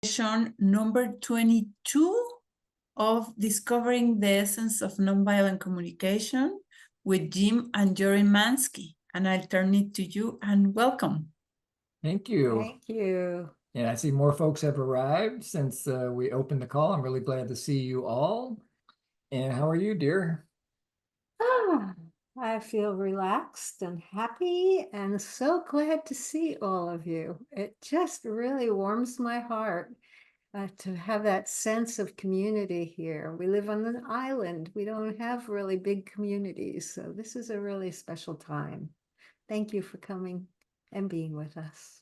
session number 22 of Discovering the Essence of Nonviolent Communication with Jim and Jori Manske. And I'll turn it to you and welcome. Thank you. Thank you. And I see more folks have arrived since we opened the call. I'm really glad to see you all. And how are you, dear? I feel relaxed and happy and so glad to see all of you. It just really warms my heart to have that sense of community here. We live on an island. We don't have really big communities. So this is a really special time. Thank you for coming and being with us.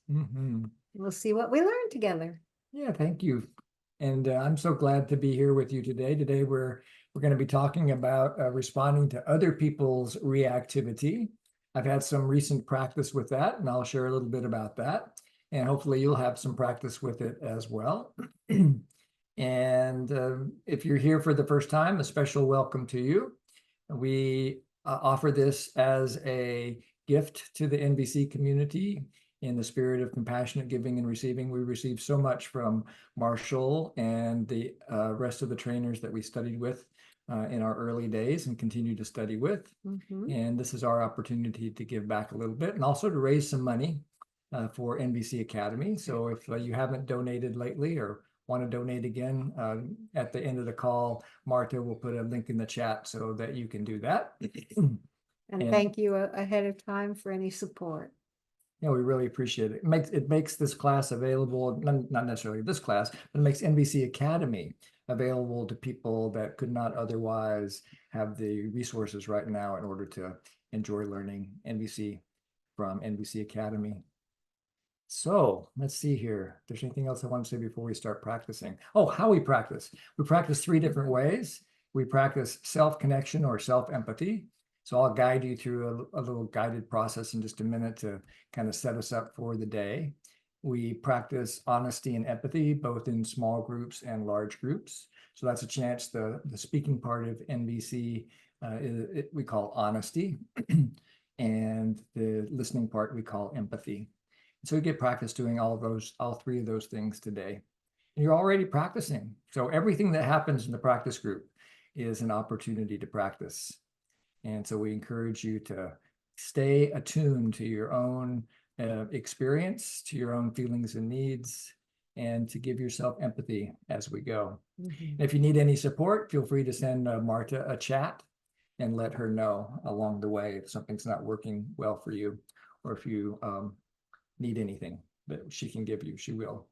We'll see what we learn together. Yeah, thank you. And I'm so glad to be here with you today. Today we're going to be talking about responding to other people's reactivity. I've had some recent practice with that, and I'll share a little bit about that. And hopefully you'll have some practice with it as well. And if you're here for the first time, a special welcome to you. We offer this as a gift to the NVC community in the spirit of compassionate giving and receiving. We received so much from Marshall and the rest of the trainers that we studied with in our early days and continue to study with. And this is our opportunity to give back a little bit and also to raise some money for NVC Academy. So if you haven't donated lately or want to donate again, at the end of the call, Marta will put a link in the chat so that you can do that. And thank you ahead of time for any support. Yeah, we really appreciate it. It makes this class available, not necessarily this class, but it makes NVC Academy available to people that could not otherwise have the resources right now in order to enjoy learning NVC from NVC Academy. So let's see here. If there's anything else I want to say before we start practicing. Oh, how we practice. We practice 3 different ways. We practice self-connection or self-empathy. So I'll guide you through a little guided process in just a minute to kind of set us up for the day. We practice honesty and empathy, both in small groups and large groups. So that's a chance, the speaking part of NVC, we call honesty, and the listening part we call empathy. So we get practice doing all 3 of those things today. And you're already practicing. So everything that happens in the practice group is an opportunity to practice. And so we encourage you to stay attuned to your own experience, to your own feelings and needs, and to give yourself empathy as we go. If you need any support, feel free to send Marta a chat and let her know along the way if something's not working well for you, or if you need anything that she can give you, she will.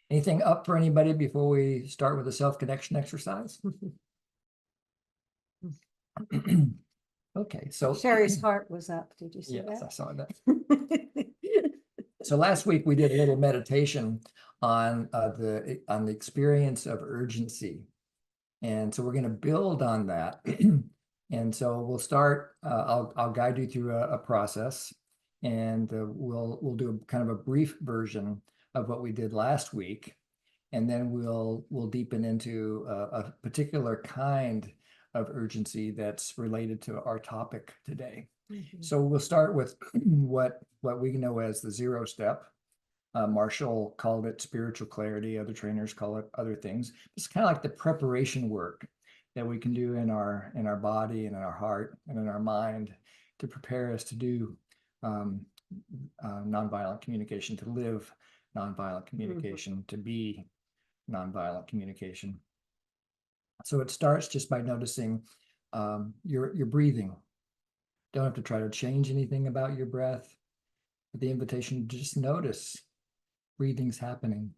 Anything up for anybody before we start with the self-connection exercise? Okay, so Sherry's heart was up. Did you see that? Yes, I saw that. So last week we did a little meditation on the experience of urgency, and so we're going to build on that. And so we'll start. I'll guide you through a process, and we'll do a kind of a brief version of what we did last week, and then we'll deepen into a particular kind of urgency that's related to our topic today. So we'll start with what we know as the 0 step. Marshall called it spiritual clarity. Other trainers call it other things. It's kind of like the preparation work that we can do in our body and in our heart and in our mind to prepare us to do nonviolent communication, to live nonviolent communication, to be nonviolent communication. So it starts just by noticing your breathing. Don't have to try to change anything about your breath, but the invitation to just notice breathing's happening.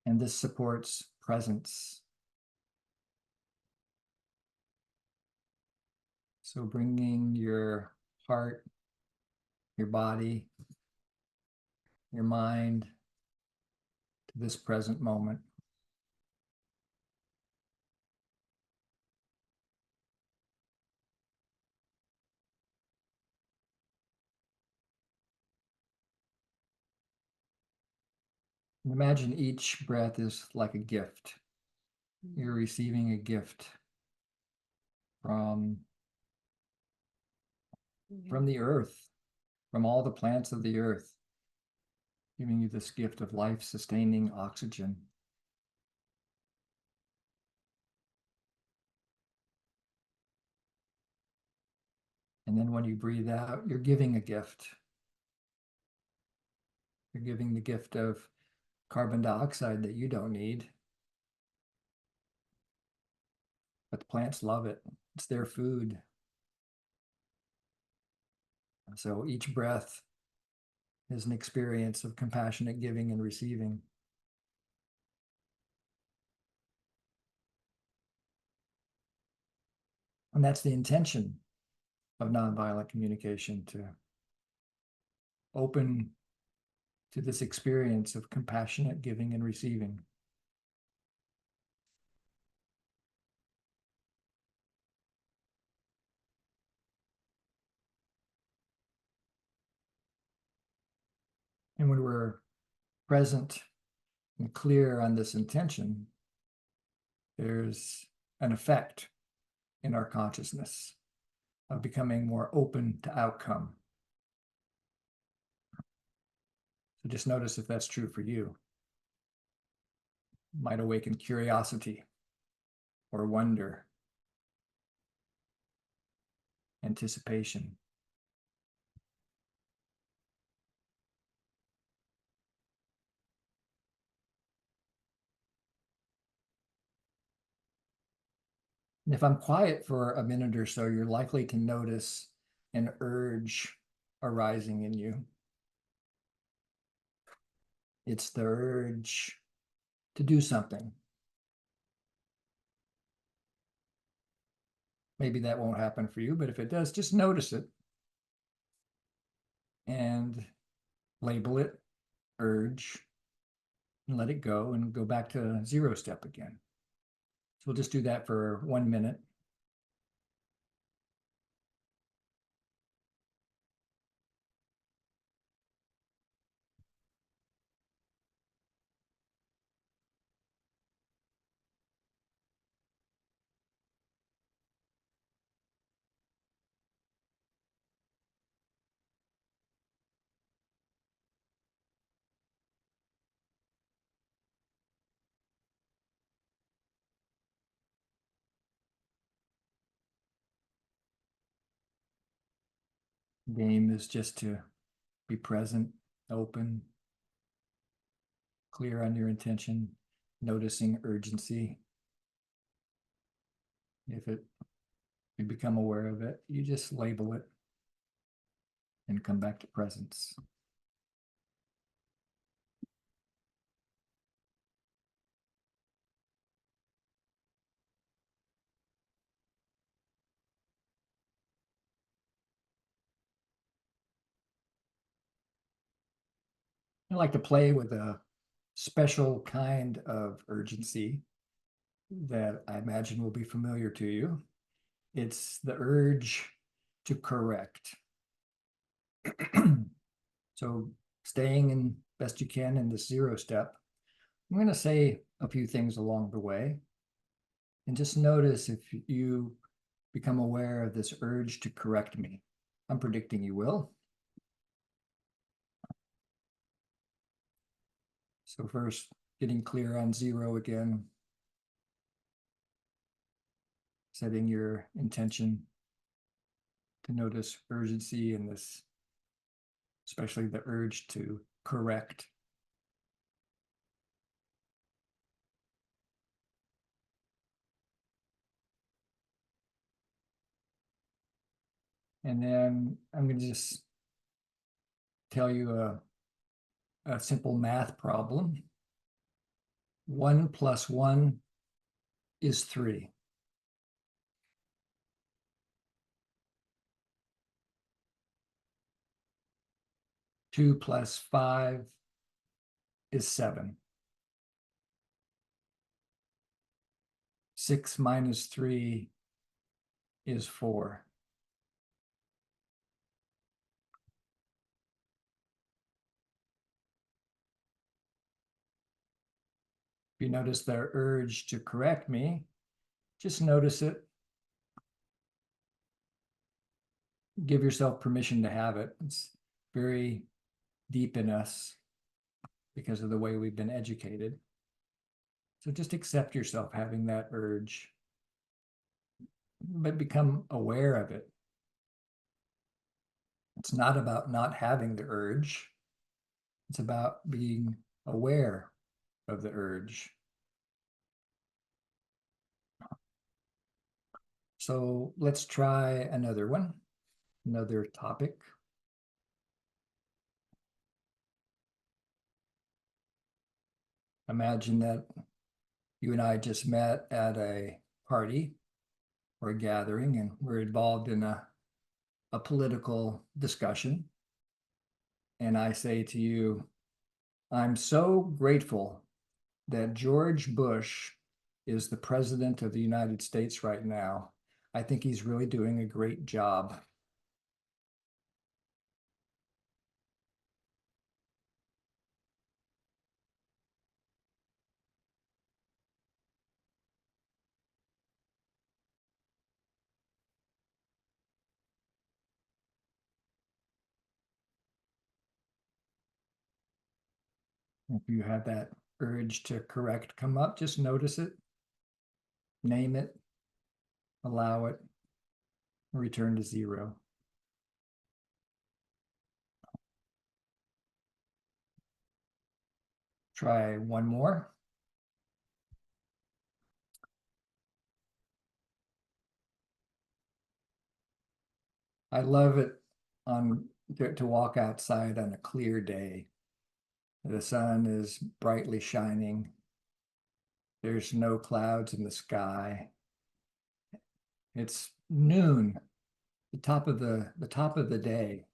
And this supports presence. So bringing your heart, your body, your mind to this present moment. And imagine each breath is like a gift. You're receiving a gift from from the earth, from all the plants of the earth, giving you this gift of life-sustaining oxygen. And then when you breathe out, you're giving a gift. You're giving the gift of carbon dioxide that you don't need. But the plants love it. It's their food. So each breath is an experience of compassionate giving and receiving. And that's the intention of nonviolent communication, to open to this experience of compassionate giving and receiving. And when we're present and clear on this intention, there's an effect in our consciousness of becoming more open to outcome. So just notice if that's true for you. It might awaken curiosity or wonder, anticipation. And if I'm quiet for a minute or so, you're likely to notice an urge arising in you. It's the urge to do something. Maybe that won't happen for you, but if it does, just notice it and label it urge and let it go and go back to 0 step again. So we'll just do that for 1 minute. The aim is just to be present, open, clear on your intention, noticing urgency. If you become aware of it, you just label it and come back to presence. I like to play with a special kind of urgency that I imagine will be familiar to you. It's the urge to correct. So staying in best you can in this 0 step, I'm going to say a few things along the way. And just notice if you become aware of this urge to correct me. I'm predicting you will. So first, getting clear on 0 again. Setting your intention to notice urgency in this, especially the urge to correct. And then I'm going to just tell you a simple math problem. 1 plus 1 is 3. Two plus 5 is 7. 6 minus 3 is 4. If you notice their urge to correct me, just notice it. give yourself permission to have it. It's very deep in us because of the way we've been educated. So just accept yourself having that urge, but become aware of it. It's not about not having the urge. It's about being aware of the urge. So let's try another one, another topic. Imagine that you and I just met at a party or a gathering, and we're involved in a political discussion. And I say to you, I'm so grateful that George Bush is the president of the United States right now. I think he's really doing a great job. If you have that urge to correct come up, just notice it, name it, allow it, return to zero. Try one more. I love it to walk outside on a clear day. The sun is brightly shining. There's no clouds in the sky. It's noon, the top of the day,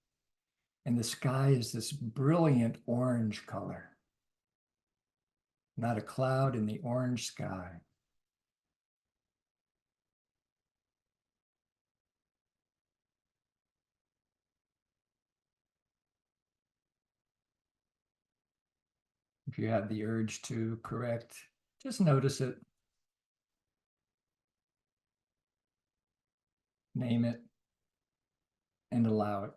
and the sky is this brilliant orange color. Not a cloud in the orange sky. If you have the urge to correct, just notice it. Name it and allow it.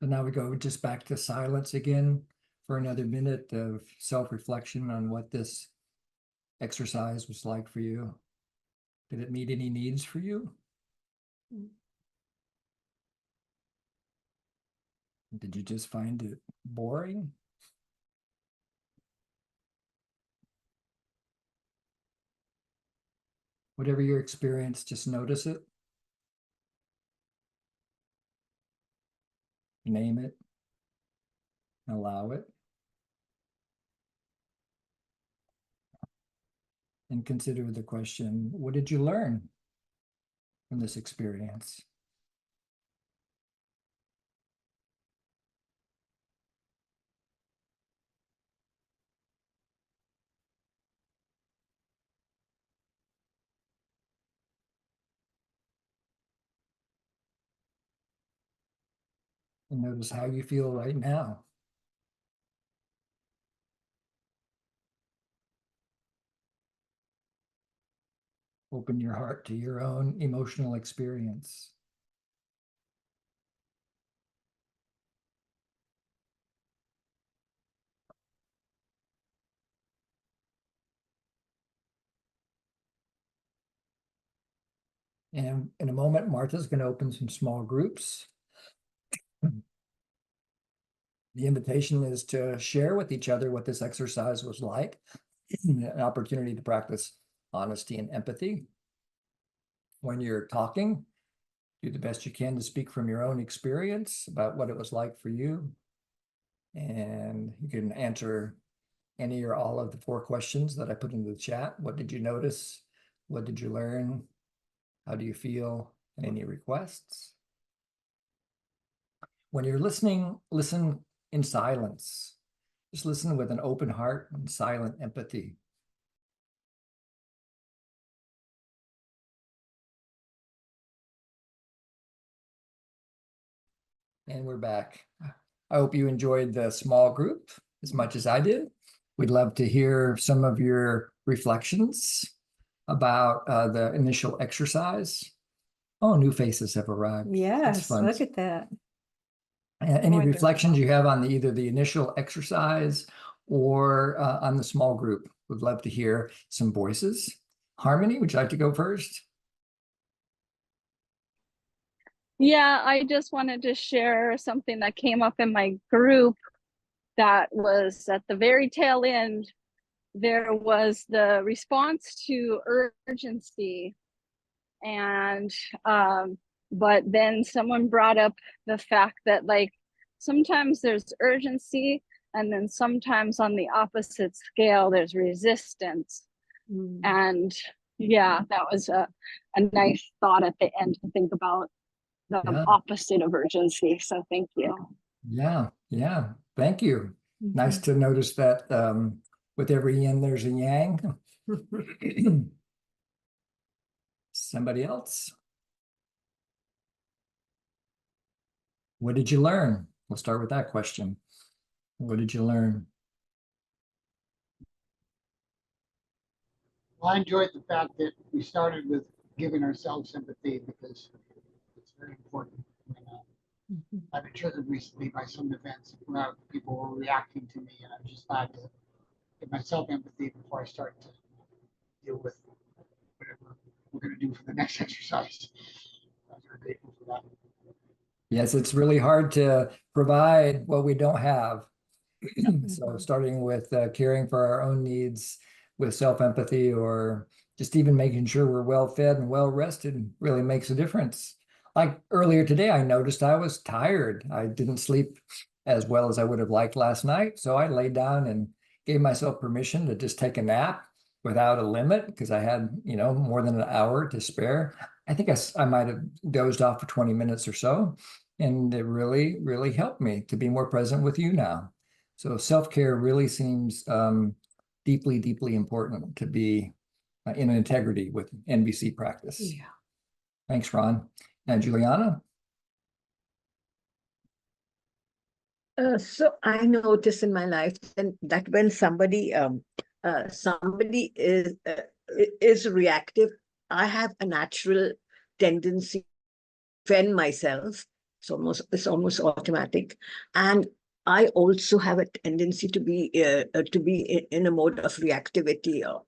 So now we go just back to silence again for another minute of self-reflection on what this exercise was like for you. Did it meet any needs for you? Did you just find it boring? Whatever your experience, just notice it. Name it. Allow it. And consider the question, what did you learn from this experience? And notice how you feel right now. Open your heart to your own emotional experience. And in a moment, Martha's going to open some small groups. The invitation is to share with each other what this exercise was like, an opportunity to practice honesty and empathy. When you're talking, do the best you can to speak from your own experience about what it was like for you. And you can answer any or all of the 4 questions that I put into the chat. What did you notice? What did you learn? How do you feel? And any requests? When you're listening, listen in silence. Just listen with an open heart and silent empathy. And we're back. I hope you enjoyed the small group as much as I did. We'd love to hear some of your reflections about the initial exercise. Oh, new faces have arrived. That's Yes, fun. look at that. Any Wonderful. reflections you have on either the initial exercise or on the small group? Would love to hear some voices. Harmony, would you like to go first? Yeah, I just wanted to share something that came up in my group that was at the very tail end. There was the response to urgency, and but then someone brought up the fact that like sometimes there's urgency, and then sometimes on the opposite scale there's resistance. And yeah, that was a nice thought at the end to think about the opposite of urgency. So thank you. Yeah, thank you. Nice to notice that with every yin there's a yang. Somebody else? What did you learn? We'll start with that question. What did you learn? Well, I enjoyed the fact that we started with giving ourselves sympathy because it's very important. I've been triggered recently by some events where people were reacting to me, and I'm just glad to give myself empathy before I start to deal with whatever we're going to do for the next exercise. I'm very grateful for that. Yes, it's really hard to provide what we don't have. So starting with caring for our own needs with self-empathy, or just even making sure we're well fed and well rested, really makes a difference. Like earlier today, I noticed I was tired. I didn't sleep as well as I would have liked last night. So I laid down and gave myself permission to just take a nap without a limit, because I had, more than an hour to spare. I think I might have dozed off for 20 minutes or so. And it really, really helped me to be more present with you now. So self-care really seems deeply, deeply important to be in integrity with NVC practice. Yeah. Thanks, Ron. And Juliana? So I notice in my life that when somebody is reactive, I have a natural tendency to defend myself. It's almost automatic, and I also have a tendency to be in a mode of reactivity, or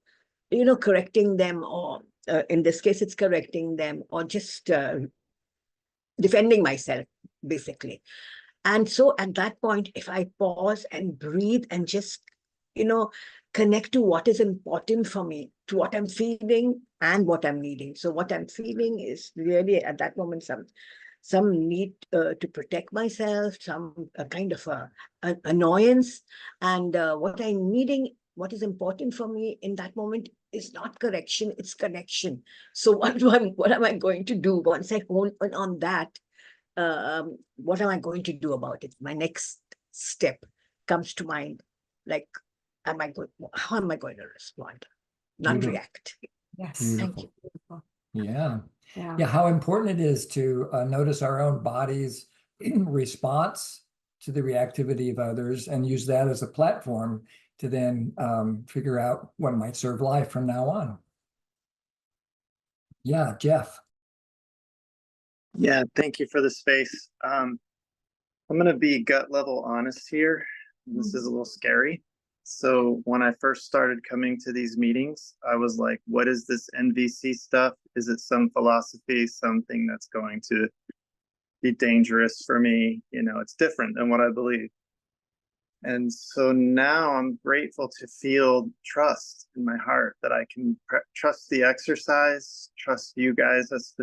correcting them, or in this case, it's correcting them, or just defending myself, basically. And so at that point, if I pause and breathe and just, connect to what is important for me, to what I'm feeling and what I'm needing. So what I'm feeling is really at that moment some need to protect myself, some kind of an annoyance, and what I'm needing, what is important for me in that moment is not correction, it's connection. So what am I going to do once I hone on that? What am I going to do about it? My next step comes to mind, like, how am I going to respond? Not Beautiful. react. Yes. Beautiful. Thank you. Yeah. Yeah. How important it is to notice our own body's response to the reactivity of others and use that as a platform to then figure out what might serve life from now on. Yeah, Jeff. Yeah, thank you for the space. I'm going to be gut level honest here. This is a little scary. So when I first started coming to these meetings, I was like, what is this NVC stuff? Is it some philosophy, something that's going to be dangerous for me? It's different than what I believe. And so now I'm grateful to feel trust in my heart that I can trust the exercise, trust you guys as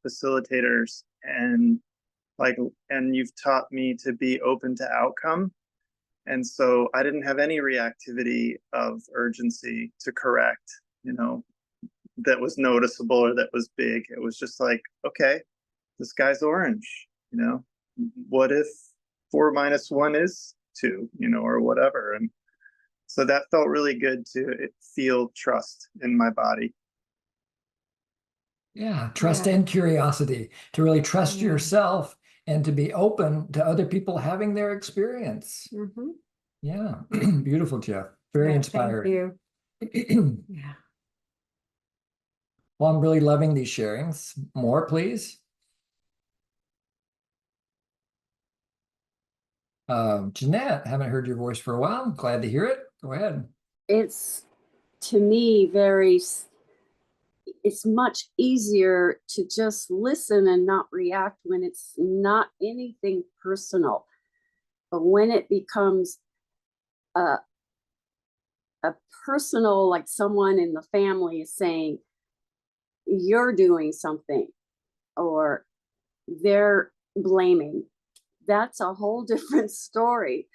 facilitators, and you've taught me to be open to outcome. And so I didn't have any reactivity of urgency to correct, that was noticeable or that was big. It was just like, okay, this guy's orange, what if 4 minus 1 is 2, or whatever. And so that felt really good to feel trust in my body. Yeah, trust and curiosity, to really trust yourself and to be open to other people having their experience. Yeah, beautiful, Jeff. Very Yeah, inspiring. Thank you. Yeah. Well, I'm really loving these sharings. More, please. Jeanette, haven't heard your voice for a while. Glad to hear it. Go ahead. It's, to me, it's much easier to just listen and not react when it's not anything personal. But when it becomes a personal, like someone in the family is saying, you're doing something, or they're blaming, that's a whole different story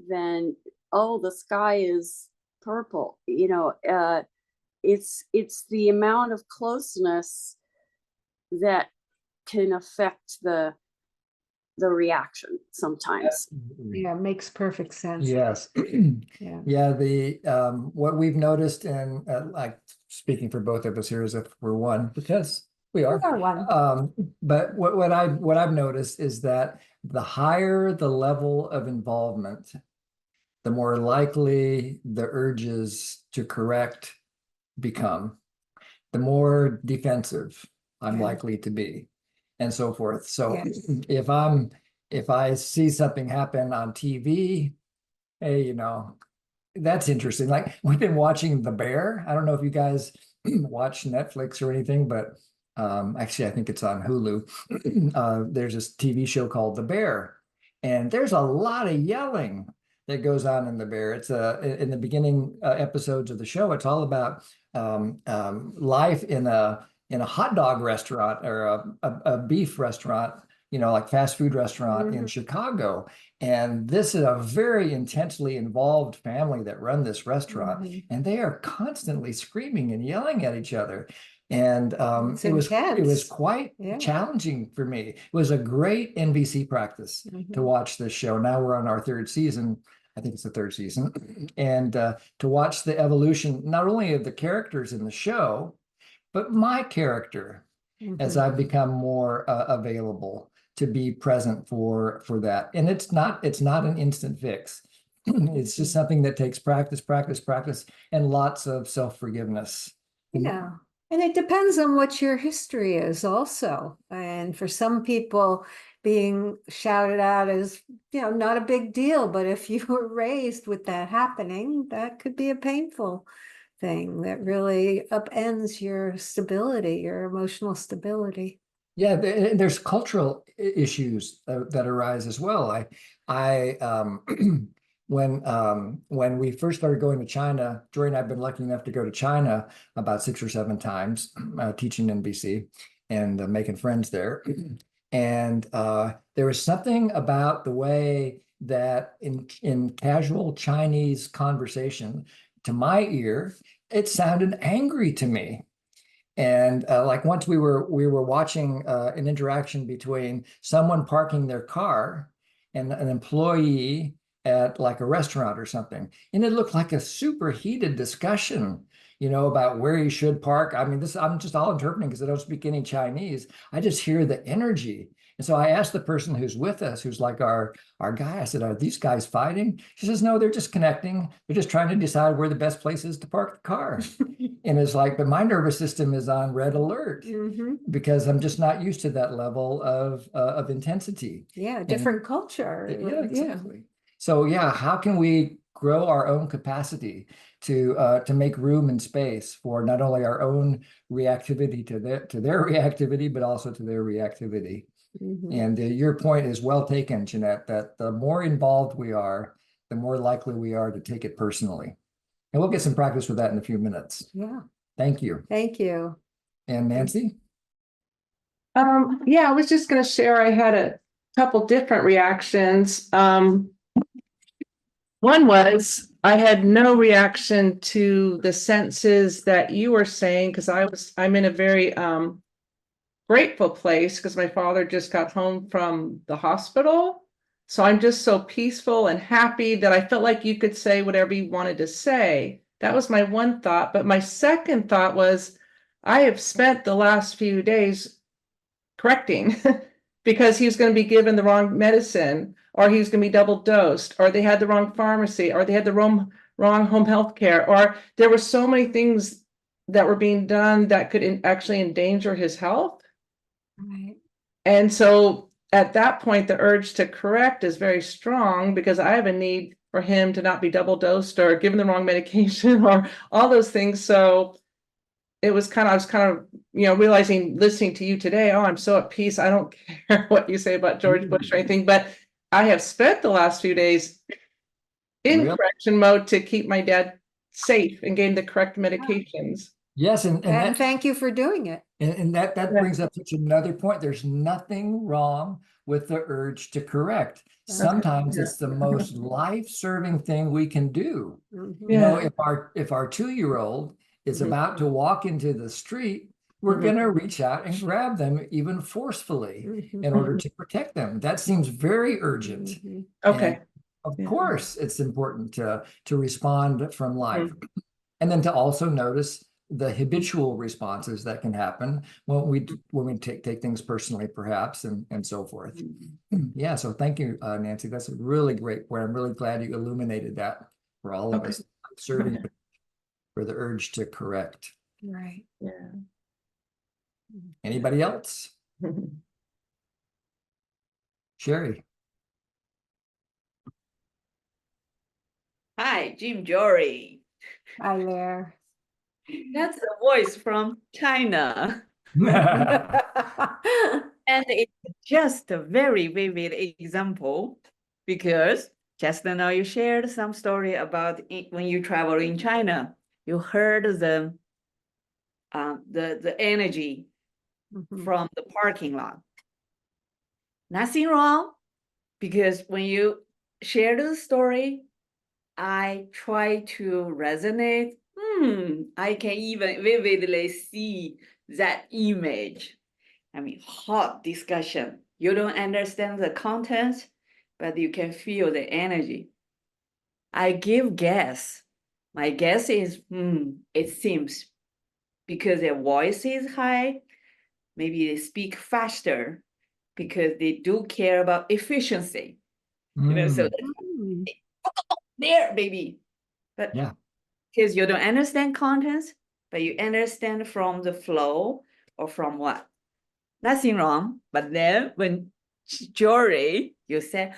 than, oh, the sky is purple. It's the amount of closeness that can affect the reaction sometimes. Yeah, makes perfect sense. Yes. Yeah. Yeah, the what we've noticed, and like speaking for both of us here is if we're one, because we are. We are one. But what I've noticed is that the higher the level of involvement, the more likely the urges to correct become, the more defensive I'm Yeah. likely to be, and so forth. So Yes. if I see something happen on TV, hey, that's interesting. Like we've been watching The Bear. I don't know if you guys watch Netflix or anything, but actually I think it's on Hulu. There's this TV show called The Bear, and there's a lot of yelling that goes on in The Bear. It's in the beginning episodes of the show. It's all about life in a hot dog restaurant or a beef restaurant, like fast food restaurant in Chicago. And this is a very intensely involved family that run this restaurant, and they are constantly screaming and yelling at each other. And It's it was intense. quite Yeah. challenging for me. It was a great NVC practice to watch this show. Now we're on our third season. I think it's the third season. And to watch the evolution, not only of the characters in the show, but my character, as I've become more available to be present for that. And it's not an instant fix. It's just something that takes practice, and lots of self-forgiveness. Yeah. And it depends on what your history is also. And for some people, being shouted at is, not a big deal. But if you were raised with that happening, that could be a painful thing that really upends your stability, your emotional stability. Yeah, there's cultural issues that arise as well. When we first started going to China, Jori and I've been lucky enough to go to China about 6 or 7 times, teaching NVC and making friends there. And there was something about the way that in casual Chinese conversation, to my ear, it sounded angry to me. And like once we were watching an interaction between someone parking their car and an employee at like a restaurant or something, and it looked like a super heated discussion, about where you should park. I mean, I'm just all interpreting because I don't speak any Chinese. I just hear the energy. And so I asked the person who's with us, who's like our guy, I said, are these guys fighting? She says, no, they're just connecting. They're just trying to decide where the best place is to park the car. And it's like, but my nervous system is on red alert because I'm just not used to that level of intensity. Yeah, different culture. Yeah, exactly. So yeah, how can we grow our own capacity to make room and space for not only our own reactivity to their reactivity, but also to their reactivity? And your point is well taken, Jeanette, that the more involved we are, the more likely we are to take it personally. And we'll get some practice with that in a few minutes. Yeah. Thank you. Thank you. And Nancy? Yeah, I was just going to share, I had a couple different reactions. One was I had no reaction to the senses that you were saying, because I'm in a very grateful place because my father just got home from the hospital. So I'm just so peaceful and happy that I felt like you could say whatever you wanted to say. That was my one thought. But my second thought was I have spent the last few days correcting because he was going to be given the wrong medicine, or he was going to be double dosed, or they had the wrong pharmacy, or they had the wrong wrong home health care, or there were so many things that were being done that could actually endanger his health. Right. And so at that point, the urge to correct is very strong because I have a need for him to not be double dosed or given the wrong medication or all those things. So I was kind of, realizing, listening to you today, oh, I'm so at peace. I don't care what you say about George Bush or anything, but I have spent the last few days in correction mode to keep my dad safe and getting the correct medications. Yes, and And thank you for doing it. And that brings up such another point. There's nothing wrong with the urge to correct. Sometimes it's the most life-serving thing we can do. You know, if our 2-year-old is about to walk into the street, we're going to reach out and grab them even forcefully in order to protect them. That seems very urgent. Okay. And of course, it's important to respond from life. And then to also notice the habitual responses that can happen when we take things personally, perhaps, and so forth. Yeah, so thank you, Nancy. That's a really great point. I'm really glad you illuminated that for all of us, serving for the urge to correct. Right. Yeah. Anybody else? Sherry. Hi, Jim Jori. Hi there. That's a voice from China. And it's just a very vivid example because just now you shared some story about when you travel in China, you heard the energy from the parking lot. Nothing wrong, because when you share the story, I try to resonate. I can even vividly see that image. I mean, hot discussion. You don't understand the content, but you can feel the energy. I give guess. My guess is, it seems because their voice is high, maybe they speak faster because they do care about efficiency. You know, so there, baby. But yeah, because you don't understand contents, but you understand from the flow or from what. Nothing wrong. But then when Jori, you say,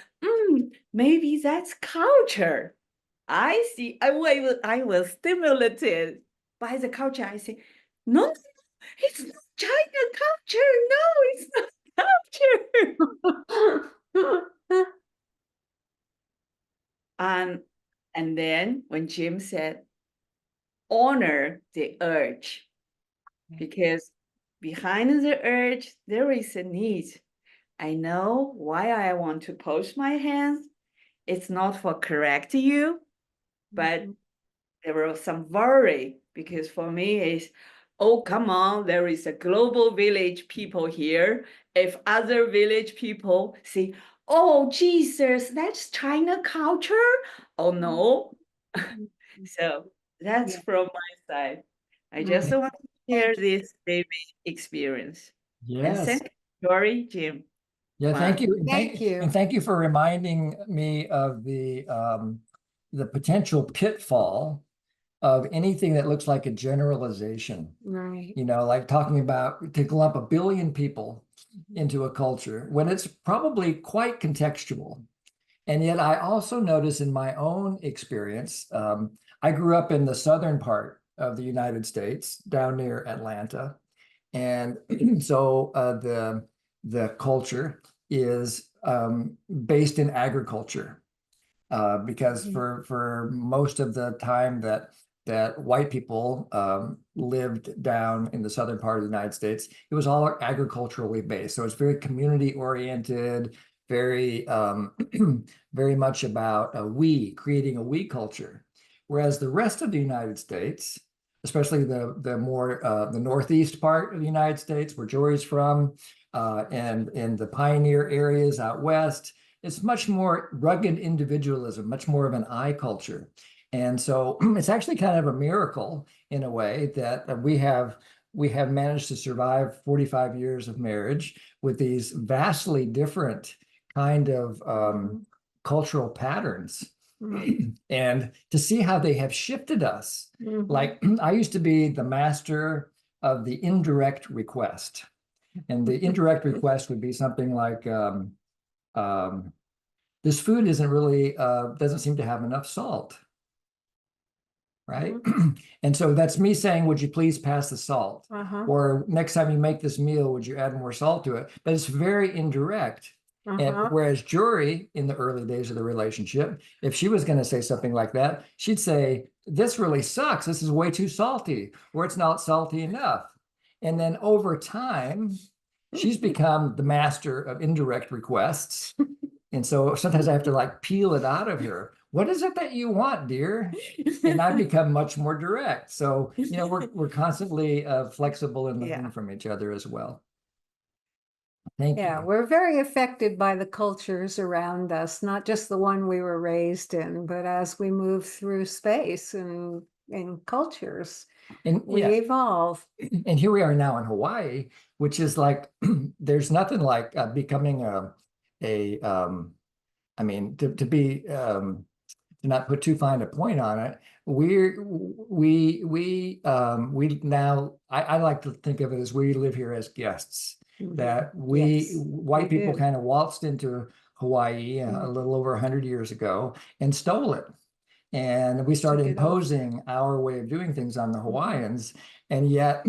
maybe that's culture. I see. I was stimulated by the culture. I say, no, it's not China culture. No, it's not culture. And then when Jim said, honor the urge, because behind the urge, there is a need. I know why I want to push my hands. It's not for correct you, but there was some worry because for me it's, oh, come on, there is a global village people here. If other village people say, oh, Jesus, that's China culture. Oh, no. So that's from my side. I just want to share this baby experience. yes. And thank you, Jori, Jim. Yeah, thank you. Thank you. And thank you for reminding me of the potential pitfall of anything that looks like a generalization. Right. You know, like talking about to lump 1 billion people into a culture when it's probably quite contextual. And yet I also notice in my own experience, I grew up in the southern part of the United States, down near Atlanta. And so the culture is based in agriculture because for most of the time that white people lived down in the southern part of the United States, it was all agriculturally based. So it's very community oriented, very very much about creating a we culture. Whereas the rest of the United States, especially the more the northeast part of the United States, where Jori's from, and in the pioneer areas out west, it's much more rugged individualism, much more of an I culture. And so it's actually kind of a miracle in a way that we have managed to survive 45 years of marriage with these vastly different kind of cultural patterns. And to see how they have shifted us. Like I used to be the master of the indirect request. And the indirect request would be something like, this food isn't really, doesn't seem to have enough salt. Right? And so that's me saying, would you please pass the salt? Or next time you make this meal, would you add more salt to it? But it's very indirect. And whereas Jori, in the early days of the relationship, if she was going to say something like that, she'd say, this really sucks. This is way too salty, or it's not salty enough. And then over time, she's become the master of indirect requests. And so sometimes I have to like peel it out of her. What is it that you want, dear? And I've become much more direct. So, you know, we're constantly flexible and learning from each other as well. Thank you. We're very affected by the cultures around us, not just the one we were raised in, but as we move through space and in cultures, and we evolve. And here we are now in Hawaii, which is like, there's nothing like becoming I mean, to not put too fine a point on it. I like to think of it as we live here as guests. That white people kind of waltzed into Hawaii a little over 100 years ago and stole it. And we started imposing our way of doing things on the Hawaiians. And yet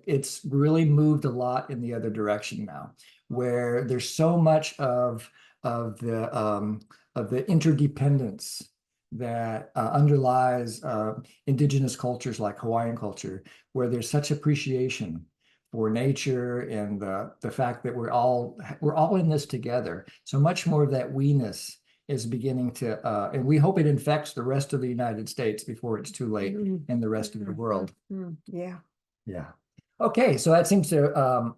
it's really moved a lot in the other direction now, where there's so much of the interdependence that underlies indigenous cultures like Hawaiian culture, where there's such appreciation for nature and the fact that we're all in this together. So much more of that we-ness is beginning to, and we hope it infects the rest of the United States before it's too late in the rest of the world. Yeah. Okay, so that seems to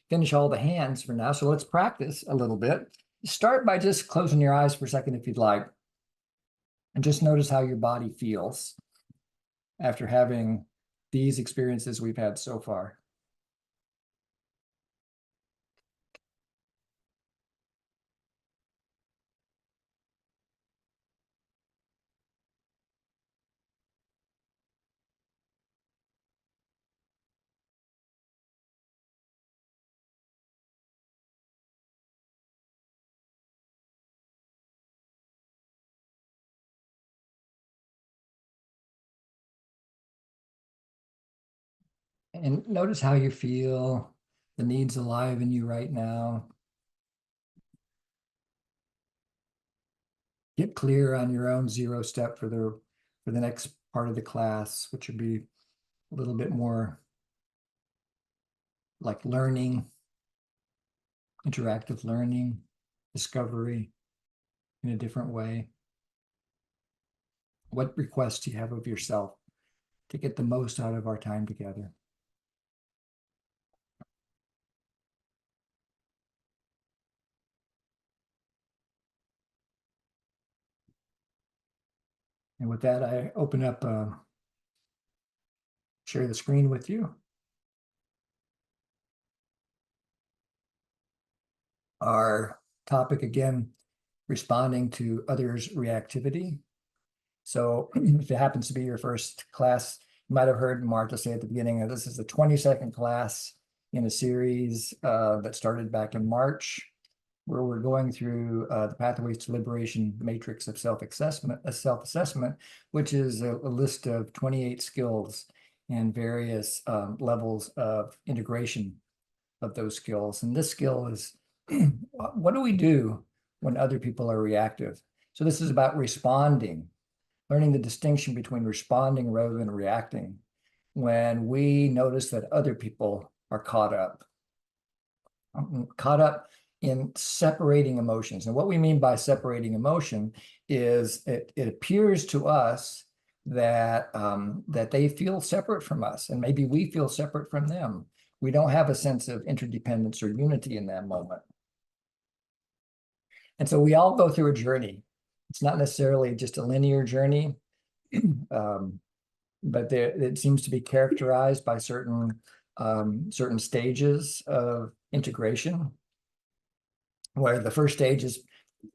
finish all the hands for now. So let's practice a little bit. Start by just closing your eyes for a second if you'd like. And just notice how your body feels after having these experiences we've had so far. And notice how you feel, the needs alive in you right now. Get clear on your own 0 step for the next part of the class, which would be a little bit more like learning, interactive learning, discovery in a different way. What requests do you have of yourself to get the most out of our time together? And with that, I open up, share the screen with you. Our topic again, responding to others' reactivity. So if it happens to be your first class, you might have heard Martha say at the beginning that this is the 22nd class in a series that started back in March, where we're going through the Pathways to Liberation matrix of self-assessment, which is a list of 28 skills and various levels of integration of those skills. And this skill is, what do we do when other people are reactive? So this is about responding, learning the distinction between responding rather than reacting when we notice that other people are caught up in separating emotions. And what we mean by separating emotion is it appears to us that that they feel separate from us, and maybe we feel separate from them. We don't have a sense of interdependence or unity in that moment. And so we all go through a journey. It's not necessarily just a linear journey, but it seems to be characterized by certain stages of integration, where the first stage is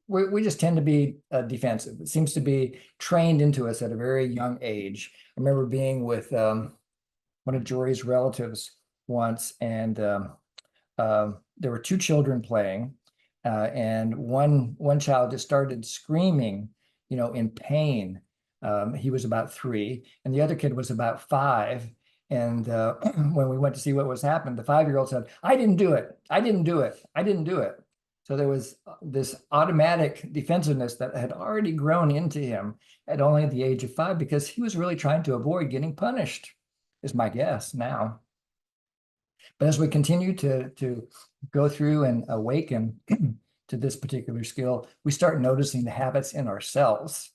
we just tend to be defensive. It seems to be trained into us at a very young age. I remember being with one of Jori's relatives once, and there were two children playing, and one child just started screaming, in pain. He was about 3, and the other kid was about 5. And when we went to see what was happening, the 5-year-old said, "I didn't do it. I didn't do it. I didn't do it." So there was this automatic defensiveness that had already grown into him at only the age of 5, because he was really trying to avoid getting punished, is my guess now. But as we continue to go through and awaken to this particular skill, we start noticing the habits in ourselves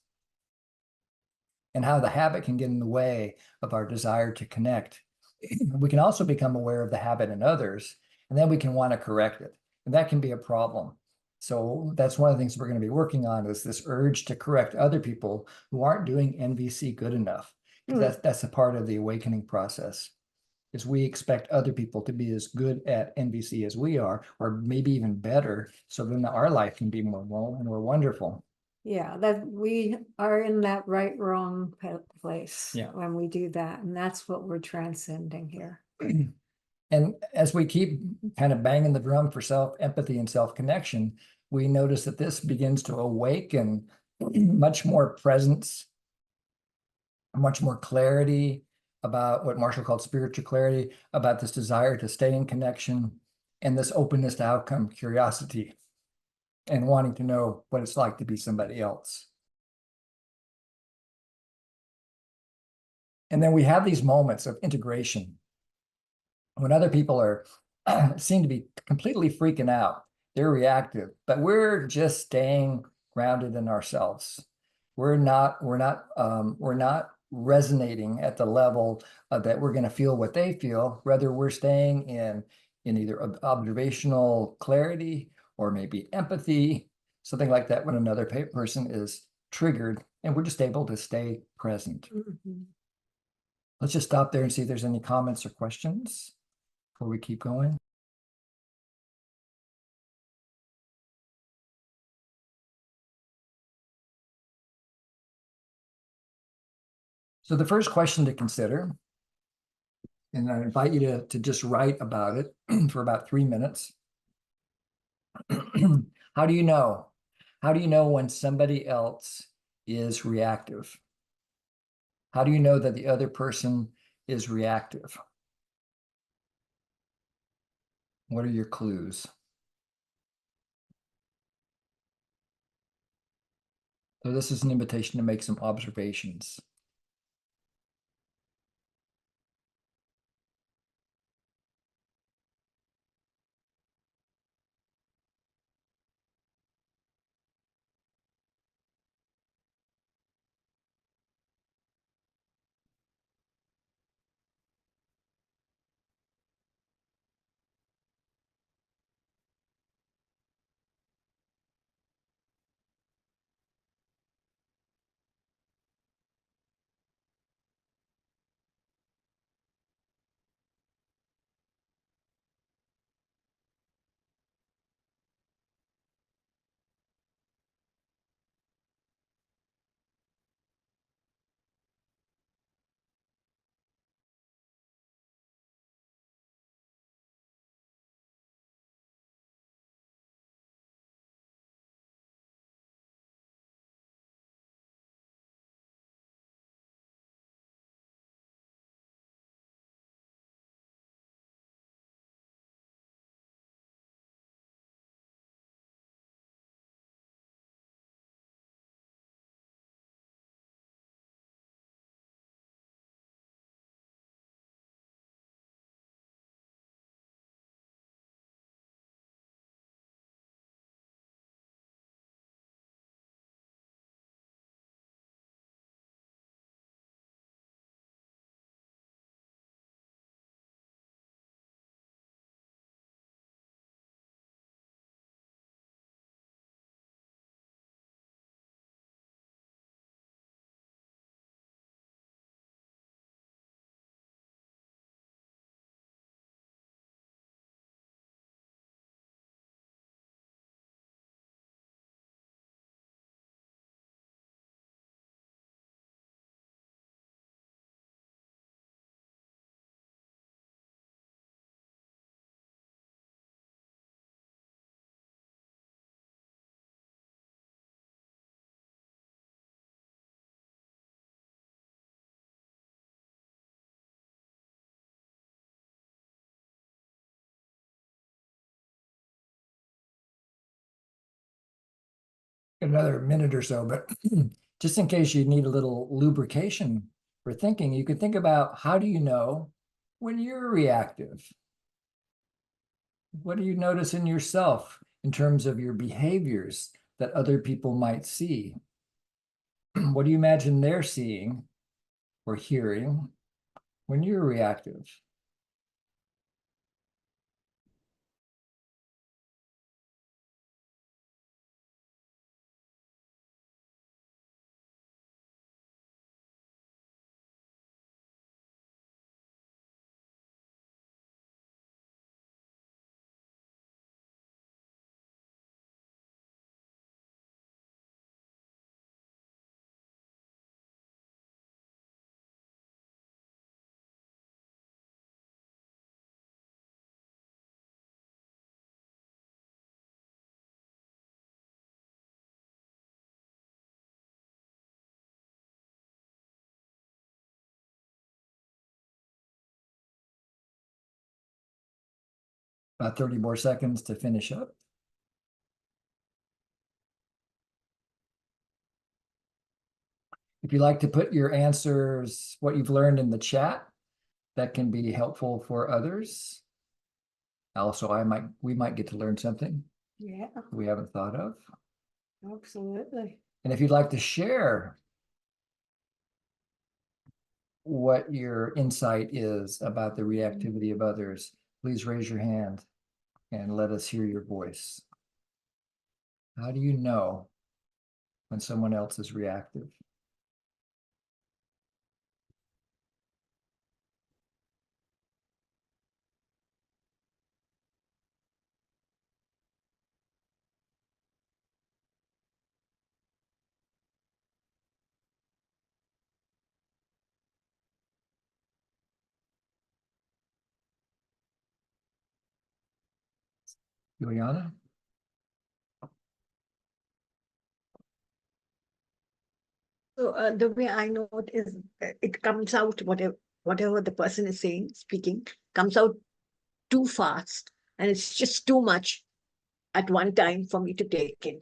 and how the habit can get in the way of our desire to connect. We can also become aware of the habit in others, and then we can want to correct it. And that can be a problem. So that's one of the things we're going to be working on, is this urge to correct other people who aren't doing NVC good enough. That's a part of the awakening process, is we expect other people to be as good at NVC as we are, or maybe even better, so then our life can be more wonderful. Yeah, that we are in that right-wrong place when we do that. And that's what we're transcending here. And as we keep kind of banging the drum for self-empathy and self-connection, we notice that this begins to awaken much more presence, much more clarity about what Marshall called spiritual clarity, about this desire to stay in connection, and this openness to outcome, curiosity, and wanting to know what it's like to be somebody else. And then we have these moments of integration when other people are seem to be completely freaking out. They're reactive, but we're just staying grounded in ourselves. We're not resonating at the level that we're going to feel what they feel. Rather, we're staying in either observational clarity or maybe empathy, something like that, when another person is triggered, and we're just able to stay present. Mm-hmm. Let's just stop there and see if there's any comments or questions before we keep going. So the first question to consider, and I invite you to just write about it for about 3 minutes. How do you know? How do you know when somebody else is reactive? How do you know that the other person is reactive? What are your clues? So this is an invitation to make some observations. another minute or so, but just in case you need a little lubrication for thinking, you could think about, how do you know when you're reactive? What do you notice in yourself in terms of your behaviors that other people might see? What do you imagine they're seeing or hearing when you're reactive? About 30 more seconds to finish up. If you'd like to put your answers, what you've learned, in the chat, that can be helpful for others. Also, we might get to learn something Yeah, we haven't thought of. absolutely. And if you'd like to share what your insight is about the reactivity of others, please raise your hand and let us hear your voice. How do you know when someone else is reactive? Juliana? So the way I know it is, it comes out, whatever the person is saying, speaking, comes out too fast, and it's just too much at one time for me to take in.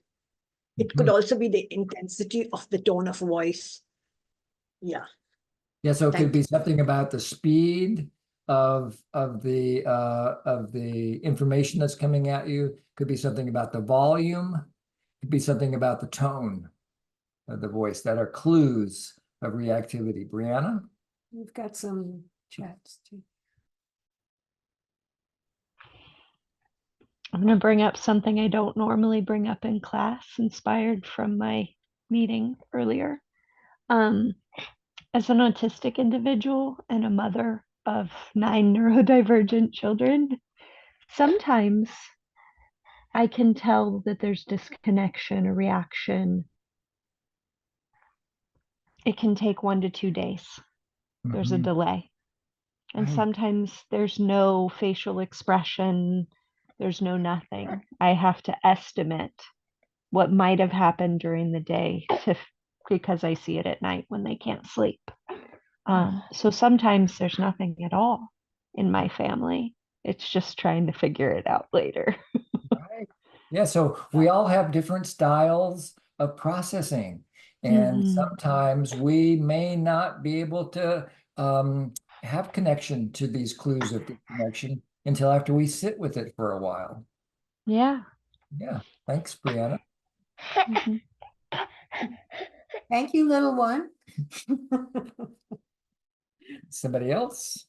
It could also be the intensity of the tone of voice. Yeah. Yeah, so it could Thank be you. something about the speed of the information that's coming at you. Could be something about the volume. Could be something about the tone of the voice that are clues of reactivity. Brianna? We've got some chats too. I'm going to bring up something I don't normally bring up in class, inspired from my meeting earlier. As an autistic individual and a mother of 9 neurodivergent children, sometimes I can tell that there's disconnection, a reaction. It can take 1 to 2 days. There's a delay. And sometimes there's no facial expression. There's no nothing. I have to estimate what might have happened during the day because I see it at night when they can't sleep. So sometimes there's nothing at all in my family. It's just trying to figure it out later. Right. Yeah, so we all have different styles of processing. And sometimes we may not be able to have connection to these clues of connection until after we sit with it for a while. Yeah. Yeah. Thanks, Brianna. Thank you, little one. Somebody else?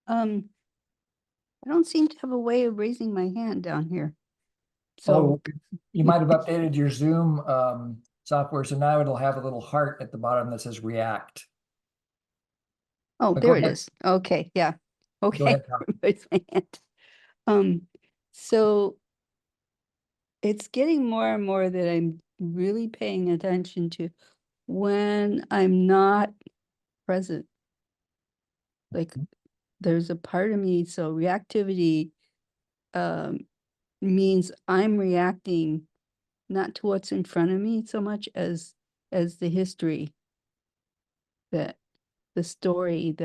I don't seem to have a way of raising my hand down here. So you might have updated your Zoom software, so now it'll have a little heart at the bottom that says react. Oh, But there it is. Okay, yeah. Okay. Go ahead, Tom. Raise my hand. So it's getting more and more that I'm really paying attention to when I'm not present. Like there's a part of me, so reactivity means I'm reacting not to what's in front of me so much as the history that the story,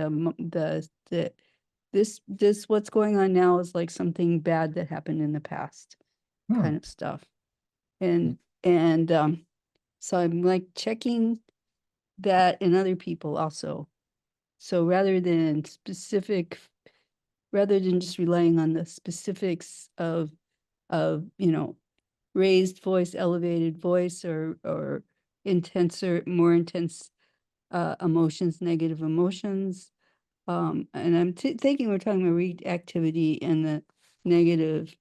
this what's going on now is like something bad that happened in the past, kind of stuff. And so I'm like checking that in other people also. So rather than just relying on the specifics of raised voice, elevated voice, or more intense emotions, negative emotions. And I'm thinking we're talking about reactivity in the negative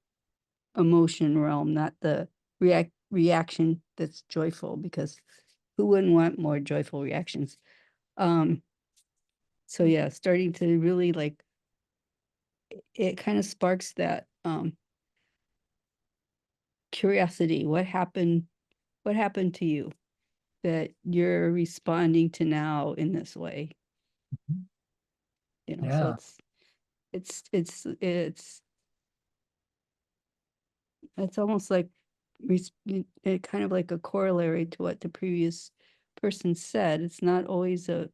emotion realm, not the reaction that's joyful, because who wouldn't want more joyful reactions? So yeah, starting to really like, it kind of sparks that curiosity. What happened to you that you're responding to now in this way? So it's almost like it kind of like a corollary to what the previous person said. It's not always an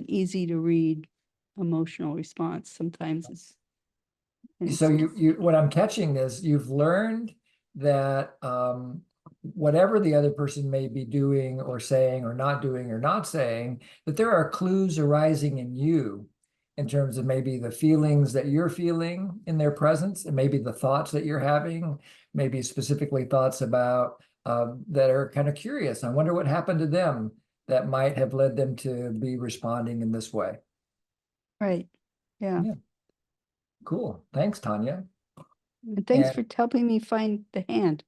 easy to read emotional response. Sometimes it's. So you what I'm catching is you've learned that whatever the other person may be doing or saying or not saying, that there are clues arising in you in terms of maybe the feelings that you're feeling in their presence, and maybe the thoughts that you're having, maybe specifically thoughts about that are kind of curious. I wonder what happened to them that might have led them to be responding in this way. Right. Yeah. Cool. Thanks, Tanya. And thanks for helping me find the hand.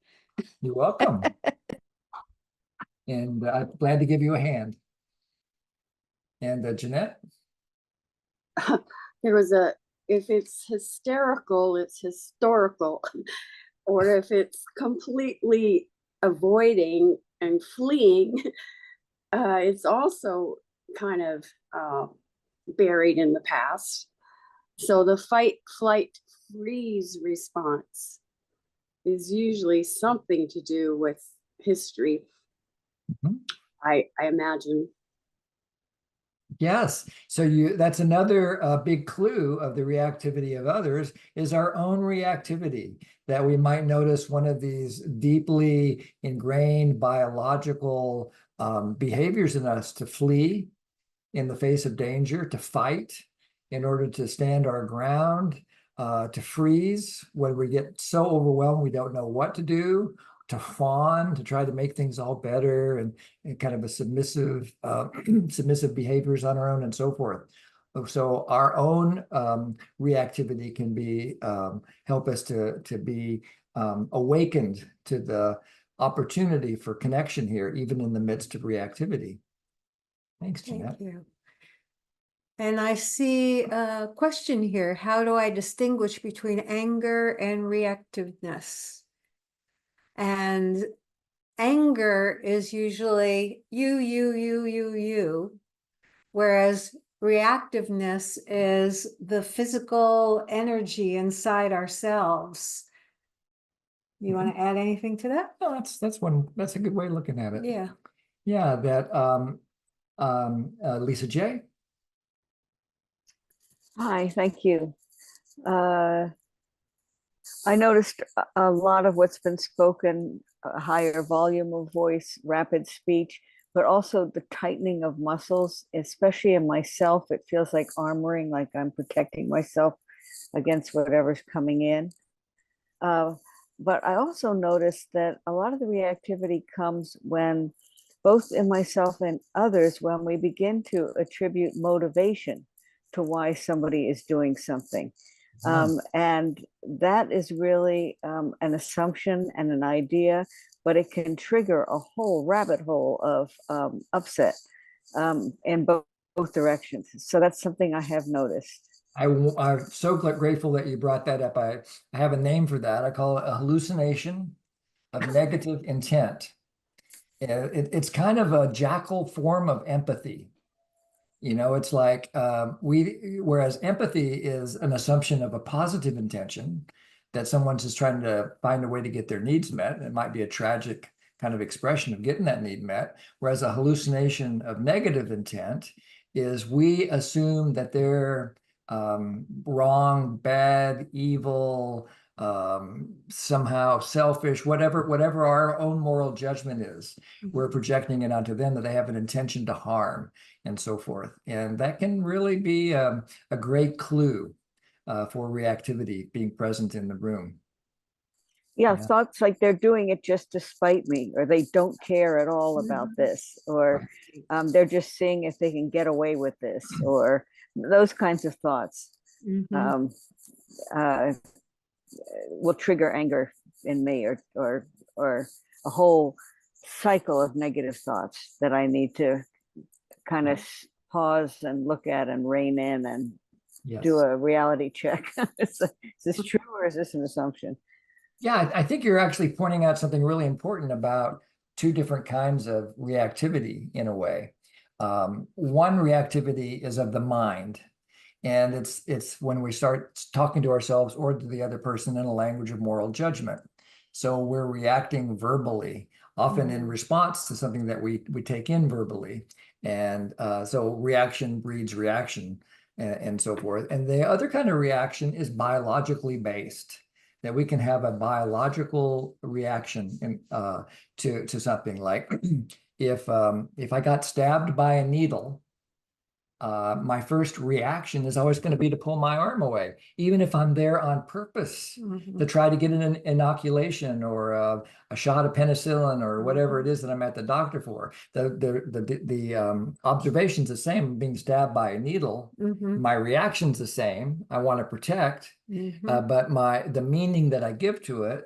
You're welcome. And I'm glad to give you a hand. And Jeanette? There was if it's hysterical, it's historical. Or if it's completely avoiding and fleeing, it's also kind of buried in the past. So the fight, flight, freeze response is usually something to do with history. I imagine. Yes. So that's another big clue of the reactivity of others, is our own reactivity, that we might notice one of these deeply ingrained biological behaviors in us to flee in the face of danger, to fight in order to stand our ground, to freeze when we get so overwhelmed we don't know what to do, to fawn, to try to make things all better, and kind of a submissive behaviors on our own, and so forth. So our own reactivity can be help us to be awakened to the opportunity for connection here, even in the midst of reactivity. Thanks, Jeanette. Thank you. And I see a question here. How do I distinguish between anger and reactiveness? And anger is usually you, whereas reactiveness is the physical energy inside ourselves. You want to add anything to that? No, that's a good way of looking at it. Yeah. Yeah, that Lisa J. Hi, thank you. I noticed a lot of what's been spoken, a higher volume of voice, rapid speech, but also the tightening of muscles, especially in myself. It feels like armoring, like I'm protecting myself against whatever's coming in. But I also noticed that a lot of the reactivity comes when, both in myself and others, when we begin to attribute motivation to why somebody is doing something. And that is really an assumption and an idea, but it can trigger a whole rabbit hole of upset in both directions. So that's something I have noticed. I'm so grateful that you brought that up. I have a name for that. I call it a hallucination of negative intent. It's kind of a jackal form of empathy. It's like whereas empathy is an assumption of a positive intention, that someone's just trying to find a way to get their needs met. It might be a tragic kind of expression of getting that need met. Whereas a hallucination of negative intent is we assume that they're wrong, bad, evil, somehow selfish, whatever our own moral judgment is, we're projecting it onto them, that they have an intention to harm and so forth. And that can really be a great clue for reactivity being present in the room. Yeah, thoughts like they're doing it just to spite me, or they don't care at all about this, or they're just seeing if they can get away with this, or those kinds of thoughts will trigger anger in me, or a whole cycle of negative thoughts that I need to kind of pause and look at and rein in and do a reality check. Is this true, or is this an assumption? Yeah, I think you're actually pointing out something really important about two different kinds of reactivity in a way. One reactivity is of the mind, and it's when we start talking to ourselves or to the other person in a language of moral judgment. So we're reacting verbally, often in response to something that we take in verbally. And so reaction breeds reaction and so forth. And the other kind of reaction is biologically based, that we can have a biological reaction to something like if I got stabbed by a needle, my first reaction is always going to be to pull my arm away, even if I'm there on purpose to try to get an inoculation or a shot of penicillin or whatever it is that I'm at the doctor for. The observation's the same, being stabbed by a needle. My reaction's the same. I want to protect, but the meaning that I give to it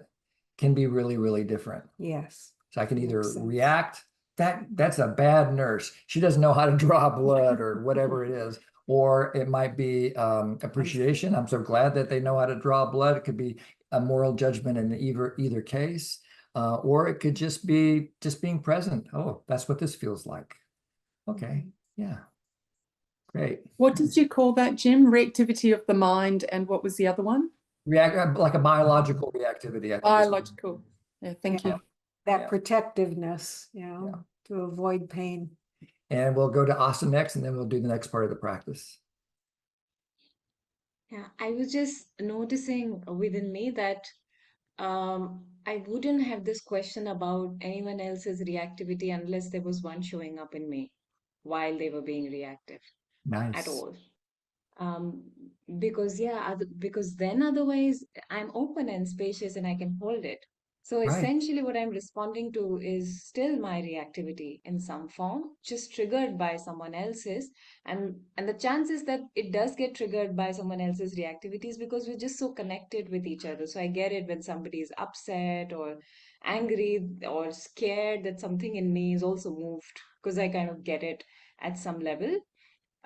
can be really, really different. Yes. So I can either react, that's a bad nurse, she doesn't know how to draw blood or whatever it is, or it might be appreciation. I'm so glad that they know how to draw blood. It could be a moral judgment in either case, or it could just be being present. Oh, that's what this feels like. Okay, yeah, great. What did you call that, Jim? Reactivity of the mind, and what was the other one? Like a biological reactivity. I think biological. Yeah, thank you. That protectiveness, to avoid pain. And we'll go to Austin next, and then we'll do the next part of the practice. Yeah, I was just noticing within me that I wouldn't have this question about anyone else's reactivity unless there was one showing up in me while they were being reactive. Nice. At all. Because because then otherwise I'm open and spacious and I can hold it. So essentially what I'm responding to is still my reactivity in some form, just triggered by someone else's. And the chances that it does get triggered by someone else's reactivity is because we're just so connected with each other. So I get it when somebody is upset or angry or scared, that something in me is also moved, because I kind of get it at some level.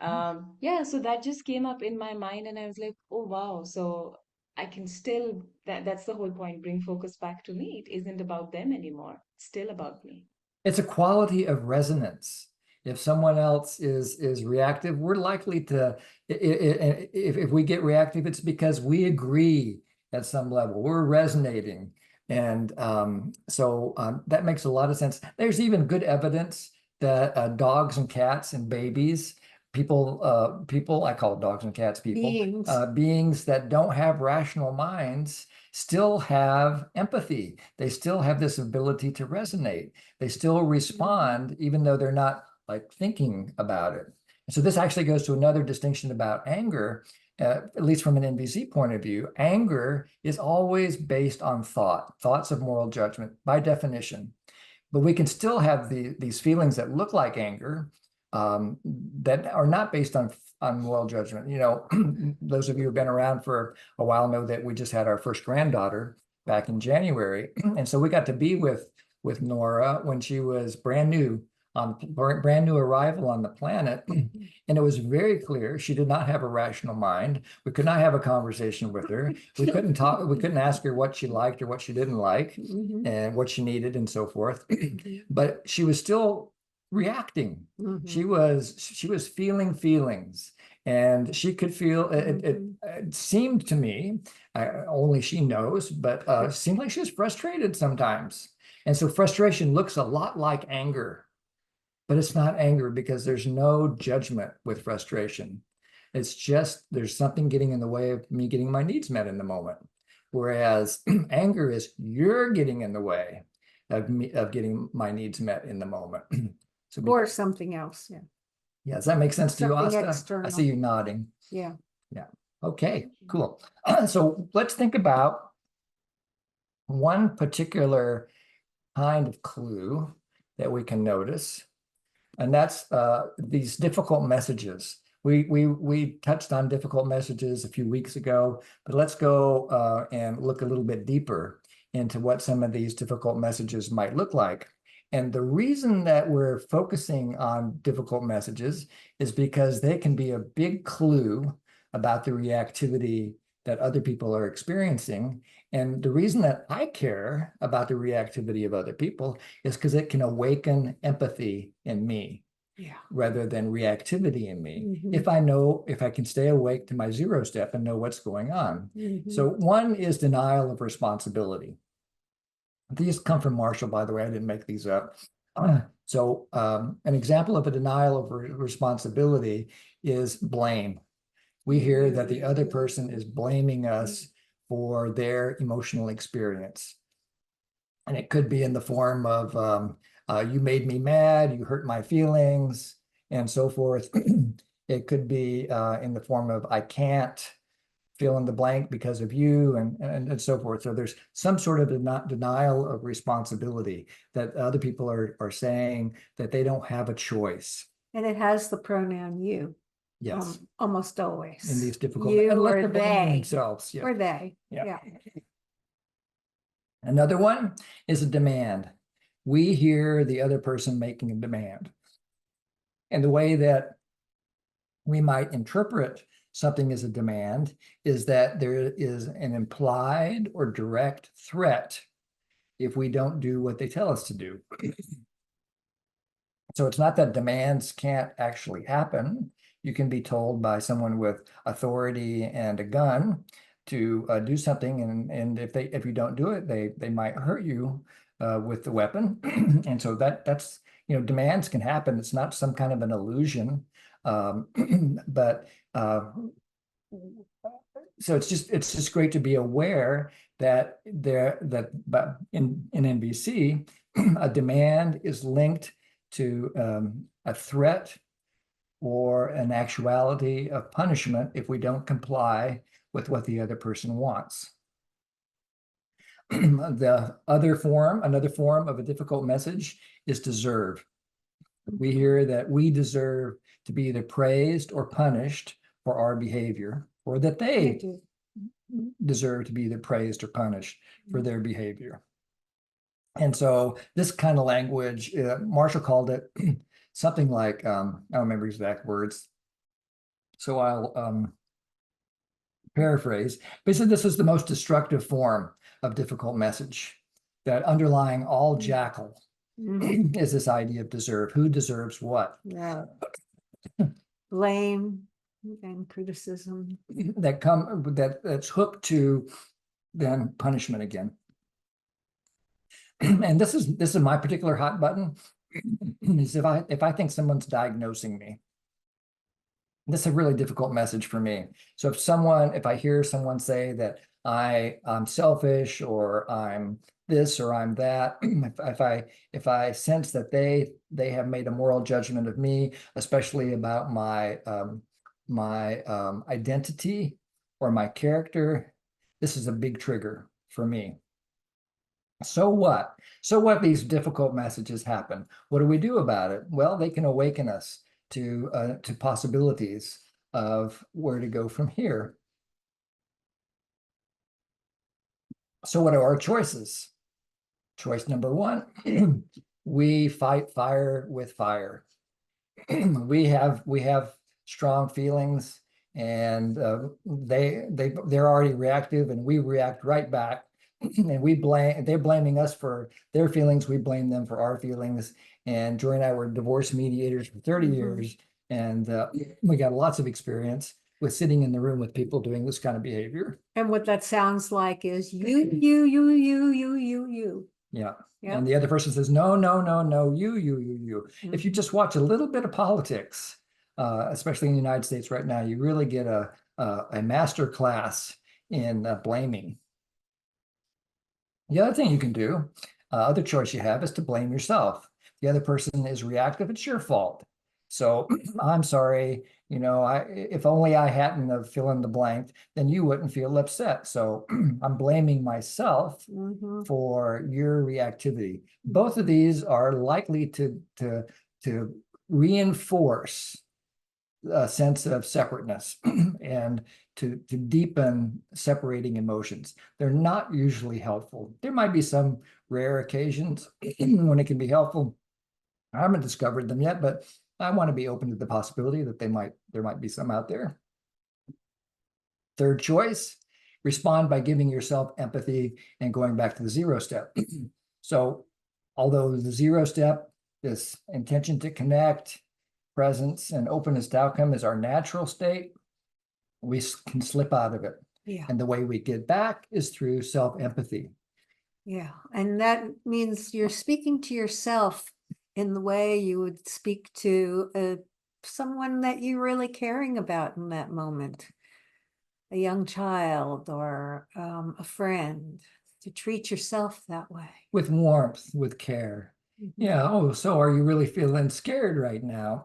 So that just came up in my mind, and I was like, oh wow, so I can still, that's the whole point, bring focus back to me. It isn't about them anymore, it's still about me. It's a quality of resonance. If someone else is reactive, we're likely to, if we get reactive, it's because we agree at some level, we're resonating. And so that makes a lot of sense. There's even good evidence that dogs and cats and babies, people, I call dogs and cats people, beings that don't have rational minds still have empathy. They still have this ability to resonate. They still respond, even though they're not like thinking about it. And so this actually goes to another distinction about anger, at least from an NVC point of view. Anger is always based on thoughts of moral judgment by definition. But we can still have these feelings that look like anger, that are not based on moral judgment. You know, those of you who've been around for a while know that we just had our first granddaughter back in January. And so we got to be with Nora when she was brand new arrival on the planet. And it was very clear she did not have a rational mind. We could not have a conversation with her. We couldn't talk, we couldn't ask her what she liked or what she didn't like and what she needed and so forth. But she was still reacting. She was feeling feelings, and she could feel it seemed to me, only she knows, but seemed like she was frustrated sometimes. And so frustration looks a lot like anger, but it's not anger because there's no judgment with frustration. It's just there's something getting in the way of me getting my needs met in the moment. Whereas anger is you're getting in the way of me of getting my needs met in the moment. So Or something else, yeah. yeah, does that make sense to you, Something Asta? I external. see you nodding. Yeah. Yeah. Okay, cool. So let's think about one particular kind of clue that we can notice, and that's these difficult messages. We touched on difficult messages a few weeks ago, but let's go and look a little bit deeper into what some of these difficult messages might look like. And the reason that we're focusing on difficult messages is because they can be a big clue about the reactivity that other people are experiencing. And the reason that I care about the reactivity of other people is because it can awaken empathy in me. Yeah. Rather than reactivity in me. If I can stay awake to my 0 step and know what's going on. So one is denial of responsibility. These come from Marshall, by the way, I didn't make these up. So an example of a denial of responsibility is blame. We hear that the other person is blaming us for their emotional experience. And it could be in the form of, you made me mad, you hurt my feelings, and so forth. It could be in the form of, I can't fill in the blank because of you, and so forth. So there's some sort of denial of responsibility that other people are saying that they don't have a choice. And it has the pronoun you. Yes. Almost always. In these difficult, you unless or they're blaming they. themselves. Yeah. Or they. Yeah. Yeah. Another one is a demand. We hear the other person making a demand. And the way that we might interpret something as a demand is that there is an implied or direct threat if we don't do what they tell us to do. So it's not that demands can't actually happen. You can be told by someone with authority and a gun to do something, and if you don't do it, they might hurt you with the weapon. And so that's demands can happen. It's not some kind of an illusion, but so it's just great to be aware that in NVC a demand is linked to a threat or an actuality of punishment if we don't comply with what the other person wants. Another form of a difficult message is deserve. We hear that we deserve to be either praised or punished for our behavior, or that they deserve to be either praised or punished for their behavior. And so this kind of language, Marshall called it something like, I don't remember exact words, so I'll paraphrase. But he said this is the most destructive form of difficult message, that underlying all jackal is this idea of deserve. Who deserves what? Yeah. Blame and criticism. That's hooked to then punishment again. And this is my particular hot button. Is if I think someone's diagnosing me. This is a really difficult message for me. So if I hear someone say that I'm selfish, or I'm this, or I'm that, if I sense that they have made a moral judgment of me, especially about my identity or my character, this is a big trigger for me. So what? So what? These difficult messages happen. What do we do about it? Well, they can awaken us to possibilities of where to go from here. So what are our choices? Choice number one, we fight fire with fire. we have strong feelings, and they're already reactive, and we react right back. And they're blaming us for their feelings, we blame them for our feelings. And Jori and I were divorce mediators for 30 years, and we got lots of experience with sitting in the room with people doing this kind of behavior. And what that sounds like is you. Yeah. Yep. And the other person says, no, no, no, no, you. If you just watch a little bit of politics, especially in the United States right now, you really get a master class in blaming. The other thing you can do, other choice you have, is to blame yourself. The other person is reactive, it's your fault. So I'm sorry, you know, if only I hadn't have fill in the blank, then you wouldn't feel upset. So I'm blaming myself for your reactivity. Both of these are likely to reinforce a sense of separateness and to deepen separating emotions. They're not usually helpful. There might be some rare occasions when it can be helpful. I haven't discovered them yet, but I want to be open to the possibility that there might be some out there. Third choice, respond by giving yourself empathy and going back to the 0 step. So although the 0 step, this intention to connect, presence, and openness to outcome is our natural state, we can slip out of it. Yeah. And the way we get back is through self-empathy. Yeah. And that means you're speaking to yourself in the way you would speak to someone that you're really caring about in that moment, a young child or a friend, to treat yourself that way. With warmth, with care. Yeah. Oh, so are you really feeling scared right now?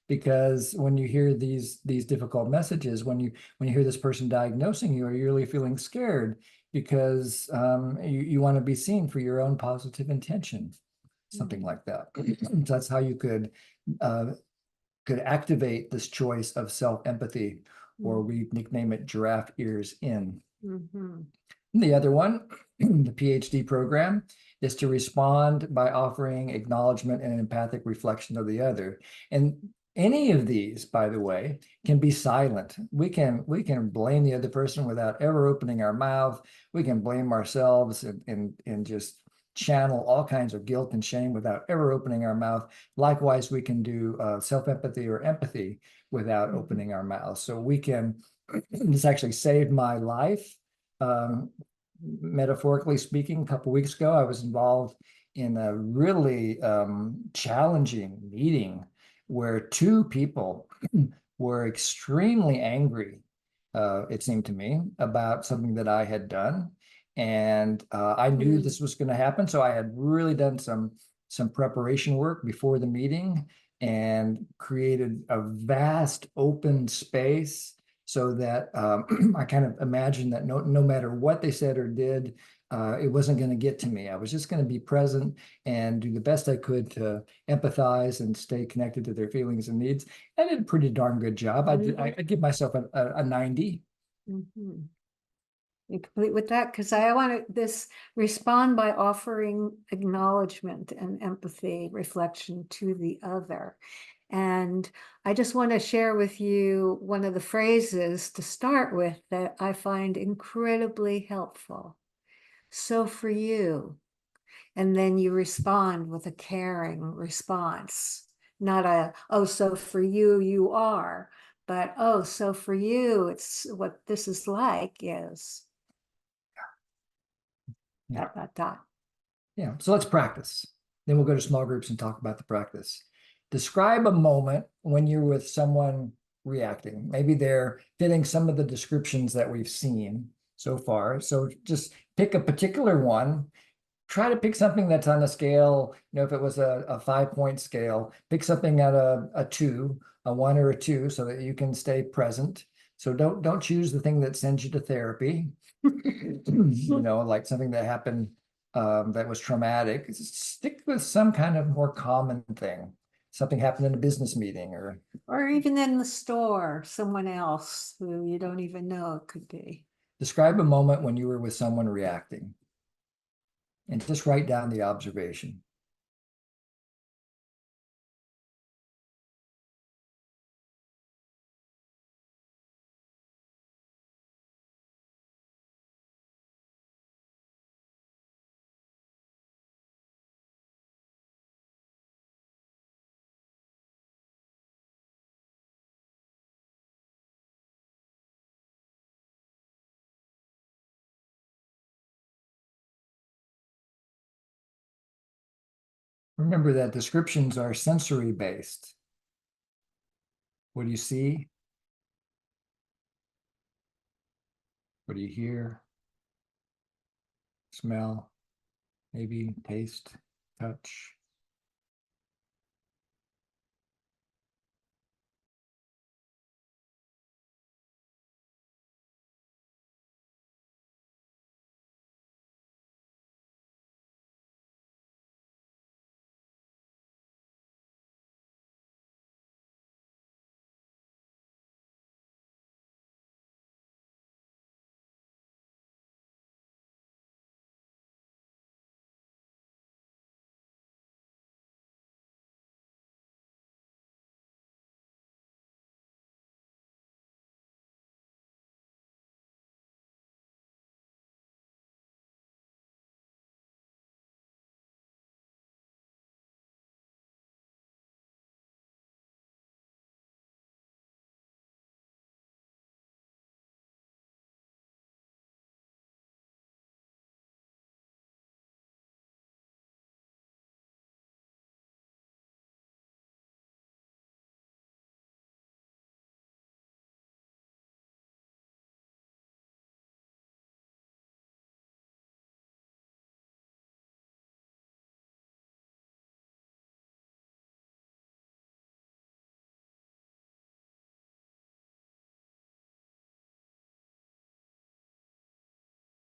Because when you hear these difficult messages, when you hear this person diagnosing you, are you really feeling scared? Because you want to be seen for your own positive intention, something like that. So that's how you could activate this choice of self-empathy, or we nickname it giraffe ears in. The other one, the PhD program, is to respond by offering acknowledgement and an empathic reflection of the other. And any of these, by the way, can be silent. We can blame the other person without ever opening our mouth. We can blame ourselves and just channel all kinds of guilt and shame without ever opening our mouth. Likewise, we can do self-empathy or empathy without opening our mouths. So we can, this actually saved my life. Metaphorically speaking, a couple of weeks ago, I was involved in a really challenging meeting where two people were extremely angry, it seemed to me, about something that I had done. And I knew this was going to happen. So I had really done some preparation work before the meeting and created a vast open space so that I kind of imagined that no matter what they said or did, it wasn't going to get to me. I was just going to be present and do the best I could to empathize and stay connected to their feelings and needs. I did a pretty darn good job. I'd give myself a 90. You complete with that? Because I want to respond by offering acknowledgement and empathy, reflection to the other. And I just want to share with you one of the phrases to start with that I find incredibly helpful. So for you. And then you respond with a caring response, not a, oh, so for you, you are, but, oh, so for you, it's what this is like is. Yeah. Dot. Yeah. So let's practice. Then we'll go to small groups and talk about the practice. Describe a moment when you're with someone reacting. Maybe they're fitting some of the descriptions that we've seen so far. So just pick a particular one. Try to pick something that's on a scale, you know, if it was a 5-point scale, pick something at a 2, a 1 or a 2, so that you can stay present. So don't choose the thing that sends you to therapy, you know, like something that happened that was traumatic. Stick with some kind of more common thing. Something happened in a business meeting or even in the store, someone else who you don't even know it could be. Describe a moment when you were with someone reacting. And just write down the observation. Remember that descriptions are sensory based. What do you see? What do you hear? Smell, maybe taste, touch.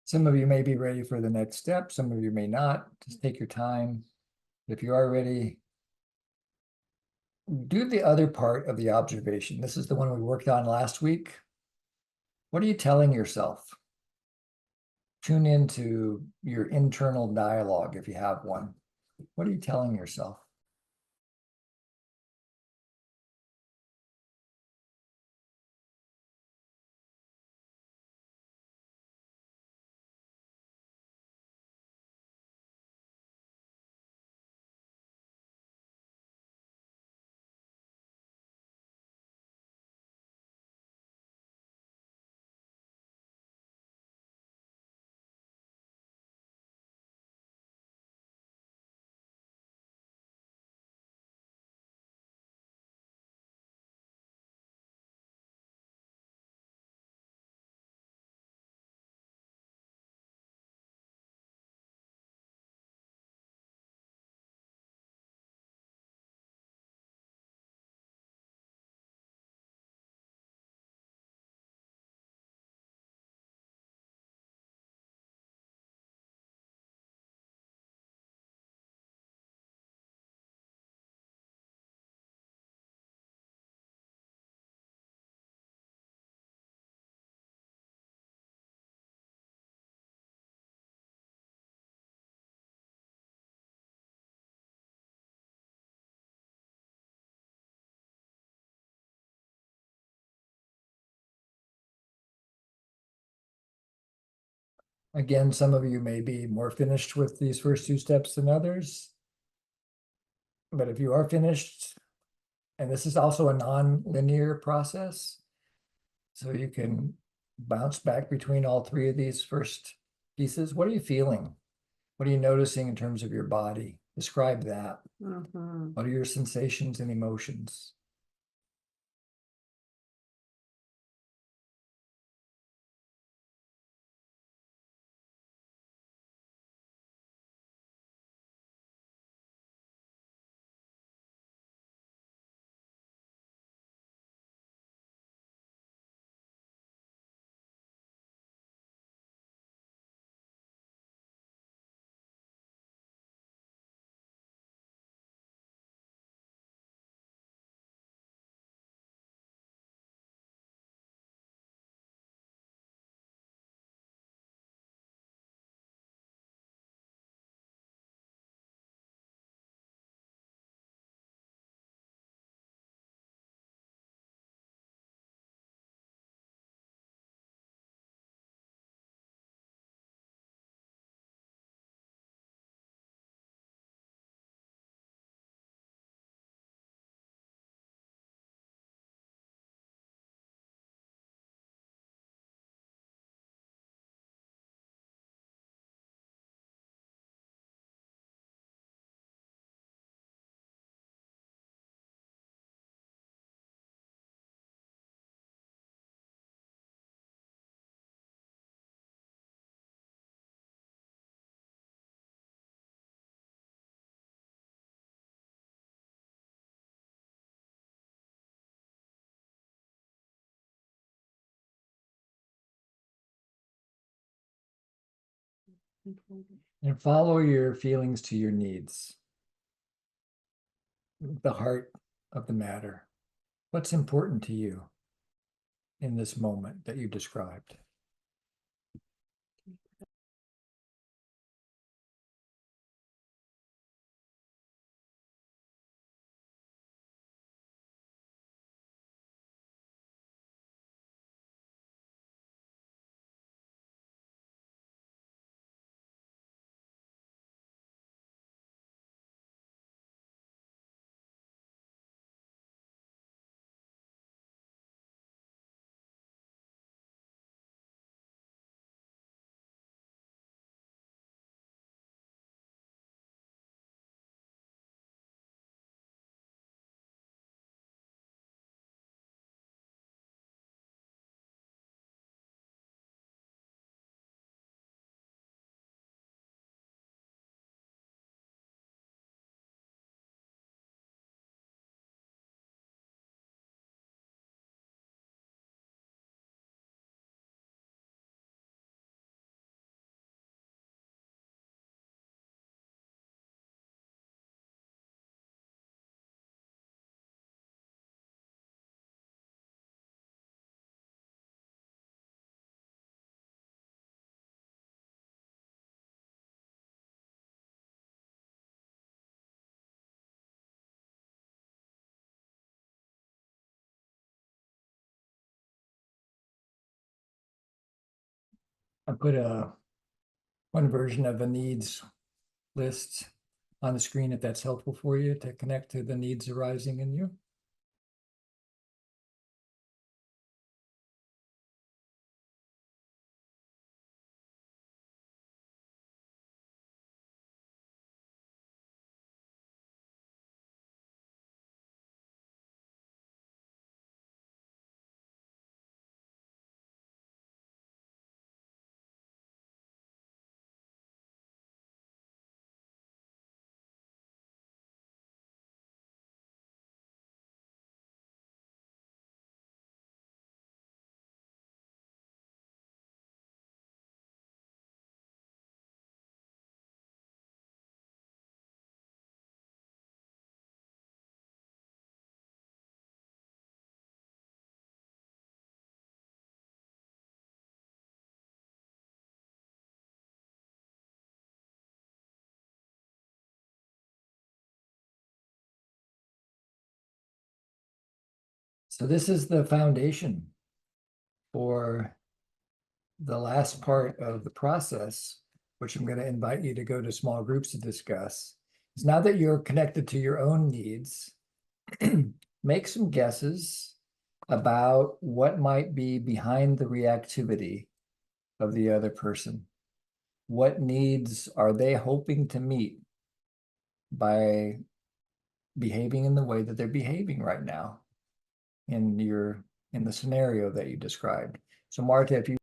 Some of you may be ready for the next step. Some of you may not. Just take your time. If you are ready, do the other part of the observation. This is the one we worked on last week. What are you telling yourself? Tune into your internal dialogue if you have one. What are you telling yourself? Again, some of you may be more finished with these first two steps than others. But if you are finished, and this is also a non-linear process, so you can bounce back between all three of these first pieces. What are you feeling? What are you noticing in terms of your body? Describe that. What are your sensations and emotions? And follow your feelings to your needs. The heart of the matter. What's important to you in this moment that you described? I put one version of a needs list on the screen if that's helpful for you to connect to the needs arising in you. So this is the foundation for the last part of the process, which I'm going to invite you to go to small groups to discuss. Is now that you're connected to your own needs, make some guesses about what might be behind the reactivity of the other person. What needs are they hoping to meet by behaving in the way that they're behaving right now in the scenario that you described? So Marta, if you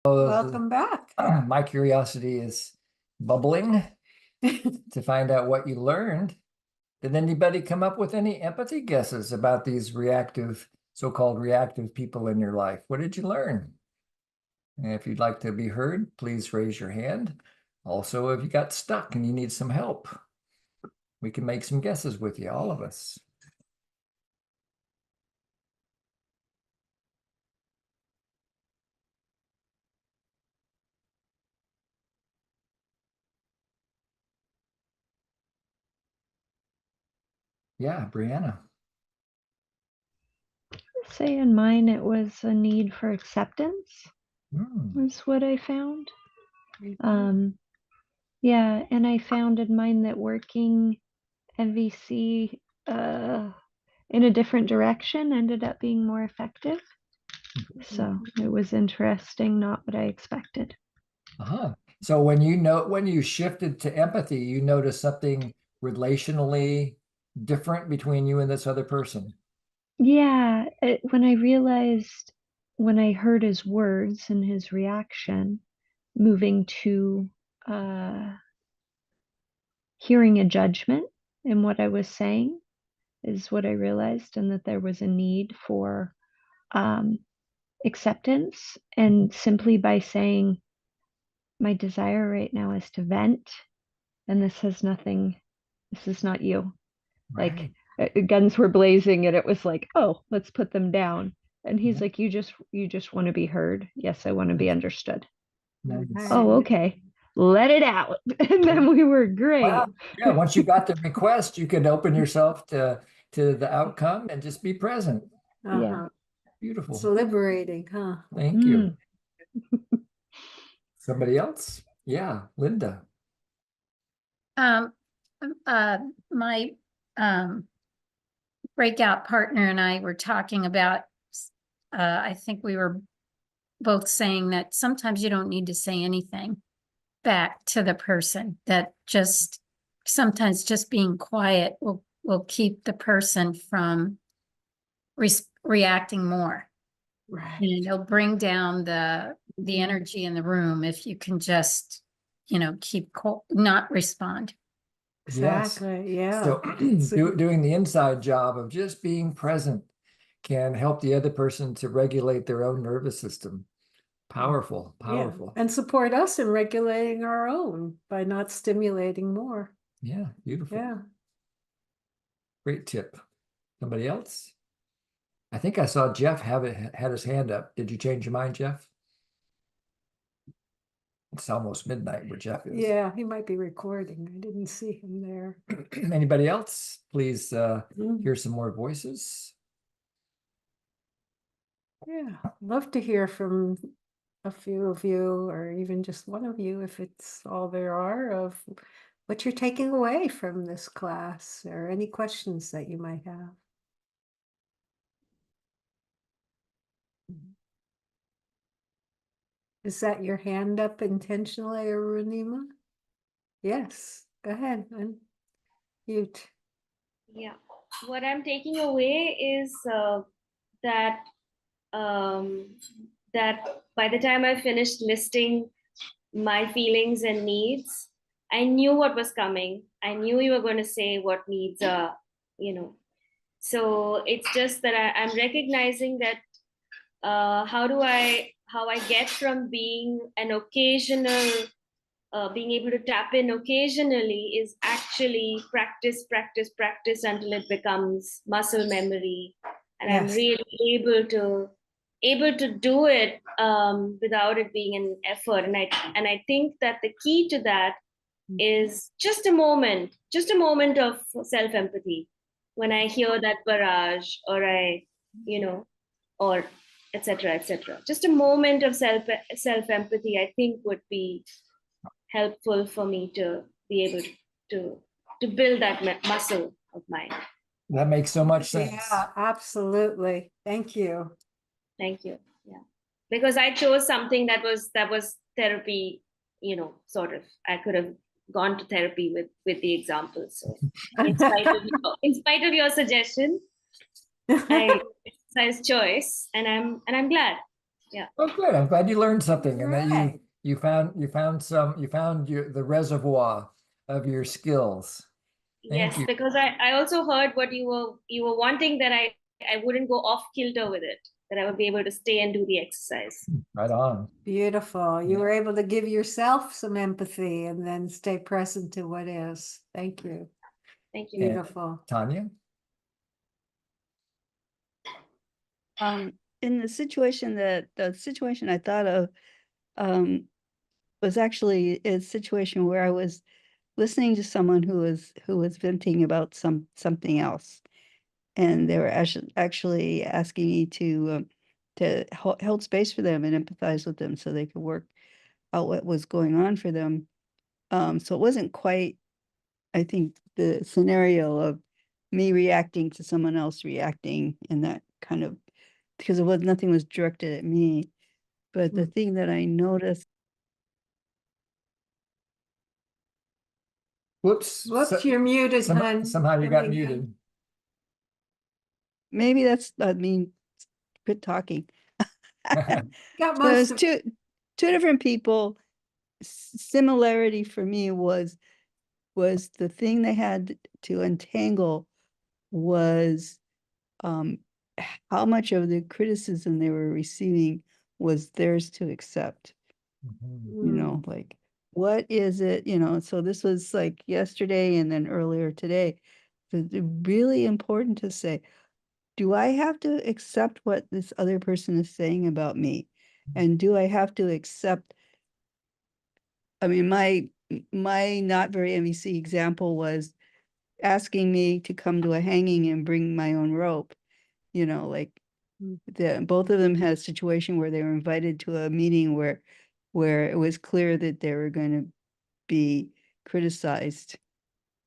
Welcome back. my curiosity is bubbling to find out what you learned. Did anybody come up with any empathy guesses about these reactive, so-called reactive people in your life? What did you learn? And if you'd like to be heard, please raise your hand. Also, if you got stuck and you need some help, we can make some guesses with you, all of us. Yeah, Brianna. Say in mine, it was a need for acceptance, was what I found. Yeah, and I found in mine that working NVC in a different direction ended up being more effective. So it was interesting, not what I expected. So when you shifted to empathy, you noticed something relationally different between you and this other person. Yeah, when I realized, when I heard his words and his reaction, moving to hearing a judgment in what I was saying is what I realized, and that there was a need for acceptance, and simply by saying, my desire right now is to vent, and this has nothing, this is not you. Right. Like guns were blazing, and it was like, oh, let's put them down. And he's like, you just want to be heard. Yes, I want to be understood. Nice. Oh, okay. Let it out. And then we were great. Wow. Yeah, once you got the request, you could open yourself to the outcome and just be present. Yeah. Beautiful. It's liberating, huh? Thank you. Somebody else? Yeah, Linda. My breakout partner and I were talking about, I think we were both saying that sometimes you don't need to say anything back to the person, that just sometimes just being quiet will keep the person from reacting more. Right. And it'll bring down the energy in the room if you can just, keep not respond. Exactly. Yeah. So doing the inside job of just being present can help the other person to regulate their own nervous system. Powerful, powerful. Yeah. And support us in regulating our own by not stimulating more. Yeah, beautiful. Yeah. Great tip. Somebody else? I think I saw Jeff had his hand up. Did you change your mind, Jeff? It's almost midnight where Jeff is. Yeah, he might be recording. I didn't see him there. Anybody else? Please hear some more voices. Yeah, love to hear from a few of you, or even just one of you, if it's all there are, of what you're taking away from this class, or any questions that you might have. Is that your hand up intentionally, Arunima? Yes, go ahead, unmute. Yeah, what I'm taking away is that that by the time I finished listing my feelings and needs, I knew what was coming. I knew you were going to say what needs are, So it's just that I'm recognizing that how I get from being an occasional, being able to tap in occasionally, is actually practice until it becomes muscle memory, and Yes. I'm really able to do it without it being an effort. And I think that the key to that is just a moment of self-empathy when I hear that barrage, or or etc. Just a moment of self-empathy, I think, would be helpful for me to be able to build that muscle of mine. That makes so much sense. Yeah, absolutely. Thank you. Thank you. Yeah, because I chose something that was therapy. Sort of. I could have gone to therapy with the examples. So, in spite of your suggestion, I exercise choice, and I'm glad. Yeah. Oh, good. I'm glad you learned something, and that you found the reservoir of your skills. Yes, because I also heard what you were wanting, that I wouldn't go off kilter with it, that I would be able to stay and do the exercise. Right on. Beautiful. You were able to give yourself some empathy and then stay present to what is. Thank you. Thank you. Beautiful. Tanya? In the situation I thought of was actually a situation where I was listening to someone who was venting about something else, and they were actually asking me to hold space for them and empathize with them so they could work out what was going on for them. So it wasn't quite, I think, the scenario of me reacting to someone else reacting in that kind of, because nothing was directed at me. But the thing that I noticed. Whoops. You're muted, hon. Somehow you got muted. Maybe that's, quit talking. Got There's two different people. Similarity for me was the thing they had to untangle was how much of the criticism they were receiving was theirs to accept. You know, like, what is it, you know, so this was like yesterday and then earlier today. It's really important to say, do I have to accept what this other person is saying about me? And do I have to accept, I mean, my not very NVC example was asking me to come to a hanging and bring my own rope. You know, like both of them had a situation where they were invited to a meeting where it was clear that they were going to be criticized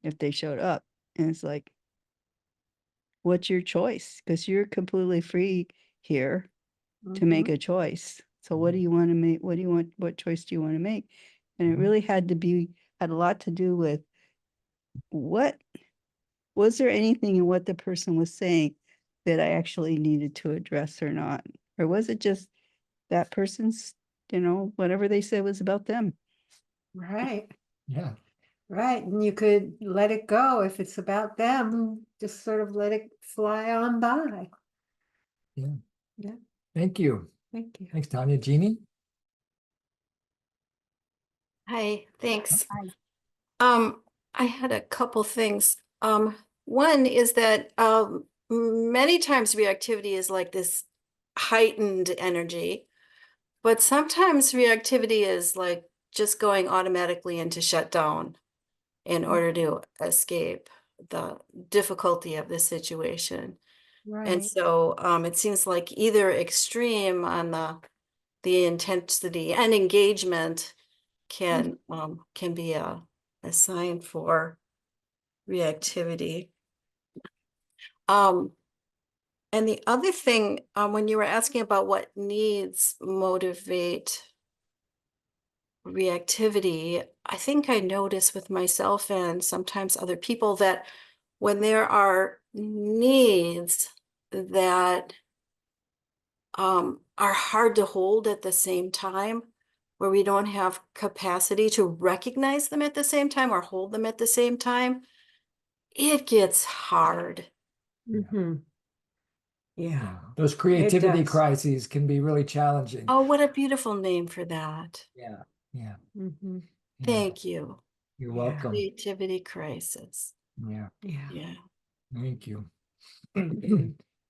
if they showed up. And it's like, what's your choice? Because you're completely free here to make a choice. So what do you want to make? What choice do you want to make? And it really had a lot to do with was there anything in what the person was saying that I actually needed to address or not? Or was it just that person's, you know, whatever they said was about them? Right. Yeah. Right. And you could let it go if it's about them, just sort of let it fly on by. Yeah. Yeah. Thank you. Thank you. Thanks, Tanya. Jeannie? Hi, thanks. I had a couple things. One is that many times reactivity is like this heightened energy, but sometimes reactivity is like just going automatically into shutdown in order to escape the difficulty of the situation. And Right. so it seems like either extreme on the intensity and engagement can be a sign for reactivity. And the other thing, when you were asking about what needs motivate reactivity, I think I notice with myself and sometimes other people that when there are needs that are hard to hold at the same time, where we don't have capacity to recognize them at the same time or hold them at the same time, it gets hard. Yeah. Those creativity crises can be really challenging. Oh, what a beautiful name for that. Yeah. Yeah. Thank you. You're welcome. Creativity crisis. Yeah. Yeah. Thank you.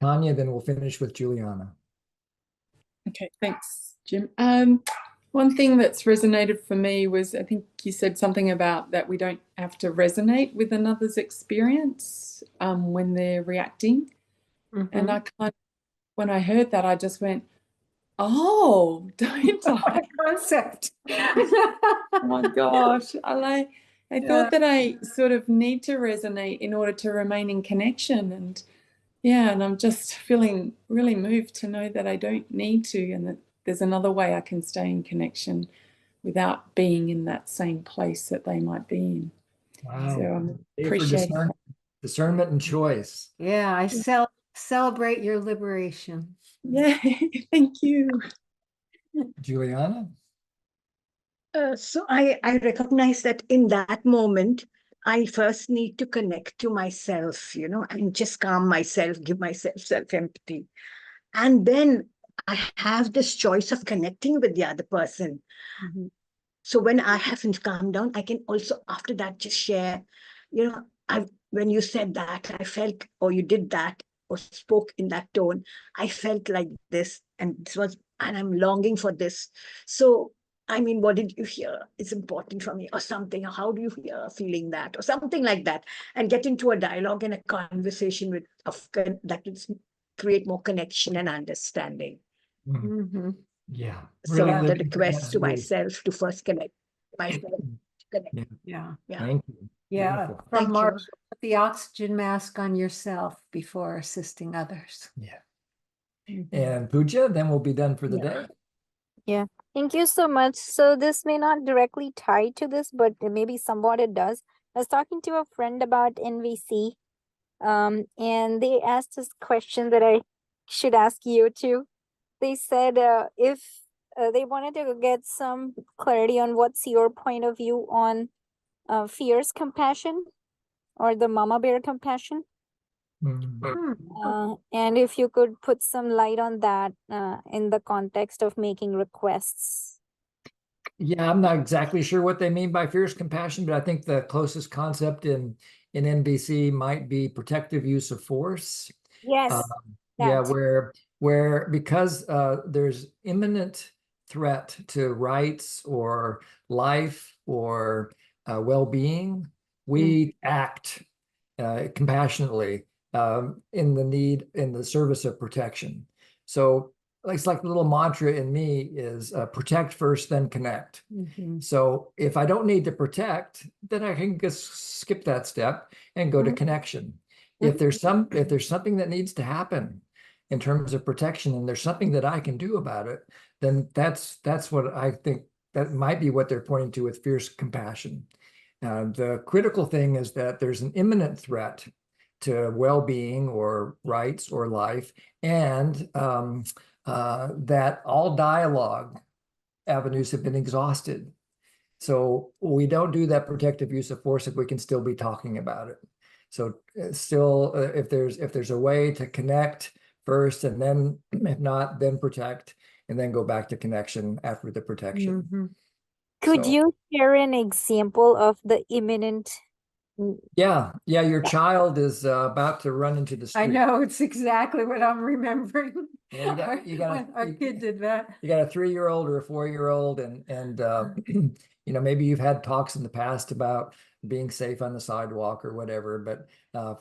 Tanya, then we'll finish with Juliana. Okay, thanks, Jim. One thing that's resonated for me was, I think you said something about that we don't have to resonate with another's experience when they're reacting. And I kind of, when I heard that, I just went, oh, don't I? Concept. Oh my gosh. I thought that I sort of need to resonate in order to remain in connection. And yeah, and I'm just feeling really moved to know that I don't need to, and that there's another way I can stay in connection without being in that same place that they might be in. Wow. So I'm appreciating that. Discernment and choice. Yeah, I celebrate your liberation. Yeah, thank you. Juliana? So I recognize that in that moment, I first need to connect to myself, you know, and just calm myself, give myself self-empathy. And then I have this choice of connecting with the other person. So when I haven't calmed down, I can also, after that, just share, you know, when you said that, I felt, or you did that, or spoke in that tone, I felt like this, and this was, and I'm longing for this. So, I mean, what did you hear? It's important for me, or something. How do you hear feeling that, or something like that, and get into a dialogue and a conversation with that will create more connection and understanding. Yeah. So Really the request to myself to first connect myself. Yeah. Thank you. Yeah. Beautiful. From Marshall, put the oxygen mask on yourself before assisting others. Yeah. And Pooja, then we'll be done for the day. Yeah, thank you so much. So this may not directly tie to this, but maybe somewhat it does. I was talking to a friend about NVC, and they asked this question that I should ask you too. They said if they wanted to get some clarity on what's your point of view on fierce compassion or the mama bear compassion. And if you could put some light on that in the context of making requests. Yeah, I'm not exactly sure what they mean by fierce compassion, but I think the closest concept in NVC might be protective use of force. Yes. Yeah, where because there's imminent threat to rights or life or well-being, we act compassionately in the service of protection. So it's like the little mantra in me is protect first, then connect. So if I don't need to protect, then I can just skip that step and go to connection. If there's something that needs to happen in terms of protection and there's something that I can do about it, then that's what I think that might be what they're pointing to with fierce compassion. The critical thing is that there's an imminent threat to well-being or rights or life, and that all dialogue avenues have been exhausted. So we don't do that protective use of force if we can still be talking about it. So still, if there's a way to connect first, and then if not, then protect, and then go back to connection after the protection. Could you share an example of the imminent? Yeah, your child is about to run into the street. I know, it's exactly what I'm remembering. Yeah, our kid did that. You got a 3-year-old or a 4-year-old, and maybe you've had talks in the past about being safe on the sidewalk or whatever, but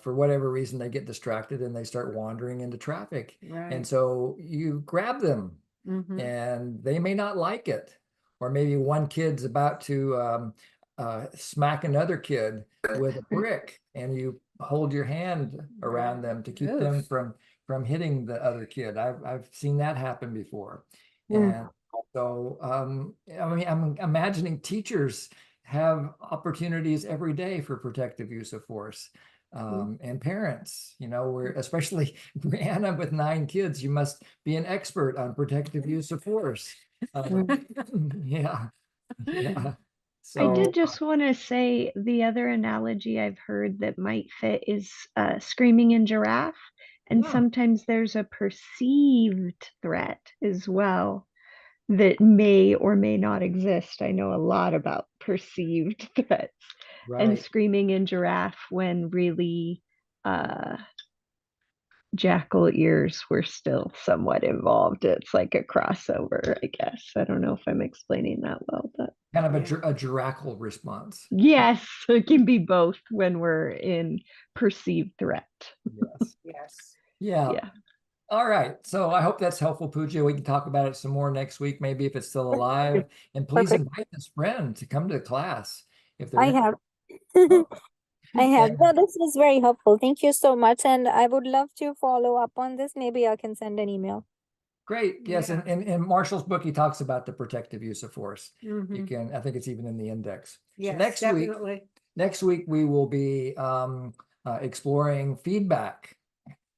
for whatever reason they get distracted and they start wandering into traffic. Right. And so you grab them, and they may not like it, or maybe one kid's about to smack another kid with a brick, and you hold your hand around them to keep them from hitting the other kid. I've seen that happen before. And so I'm imagining teachers have opportunities every day for protective use of force. And parents, where especially Brianna with 9 kids, you must be an expert on protective use of force. Yeah. I did just want to say the other analogy I've heard that might fit is screaming in giraffe. And sometimes there's a perceived threat as well that may or may not exist. I know a lot about perceived threats. And screaming in giraffe when really jackal ears were still somewhat involved. It's like a crossover, I guess. I don't know if I'm explaining that well, but kind of a jackal response. Yes, it can be both when we're in perceived threat. Yes. Yeah. All right. So I hope that's helpful, Pooja. We can talk about it some more next week, maybe if it's still alive. And please invite this friend to come to the class. If I have. I have. No, this was very helpful. Thank you so much. And I would love to follow up on this. Maybe I can send an email. Great. Yes. And in Marshall's book, he talks about the protective use of force. You can, I think it's even in the index. Yes, So definitely. Next week, we will be exploring feedback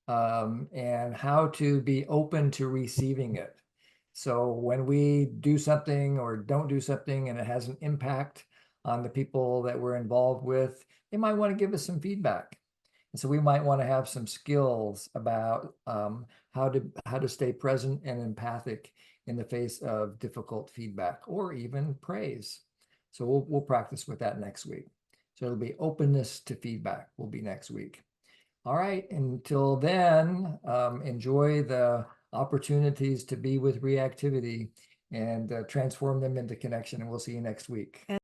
and how to be open to receiving it. So when we do something or don't do something and it has an impact on the people that we're involved with, they might want to give us some feedback. And so we might want to have some skills about how to stay present and empathic in the face of difficult feedback or even praise. So we'll practice with that next week. So it'll be openness to feedback will be next week. All right. Until then, enjoy the opportunities to be with Reactivity and transform them into connection. And we'll see you next week.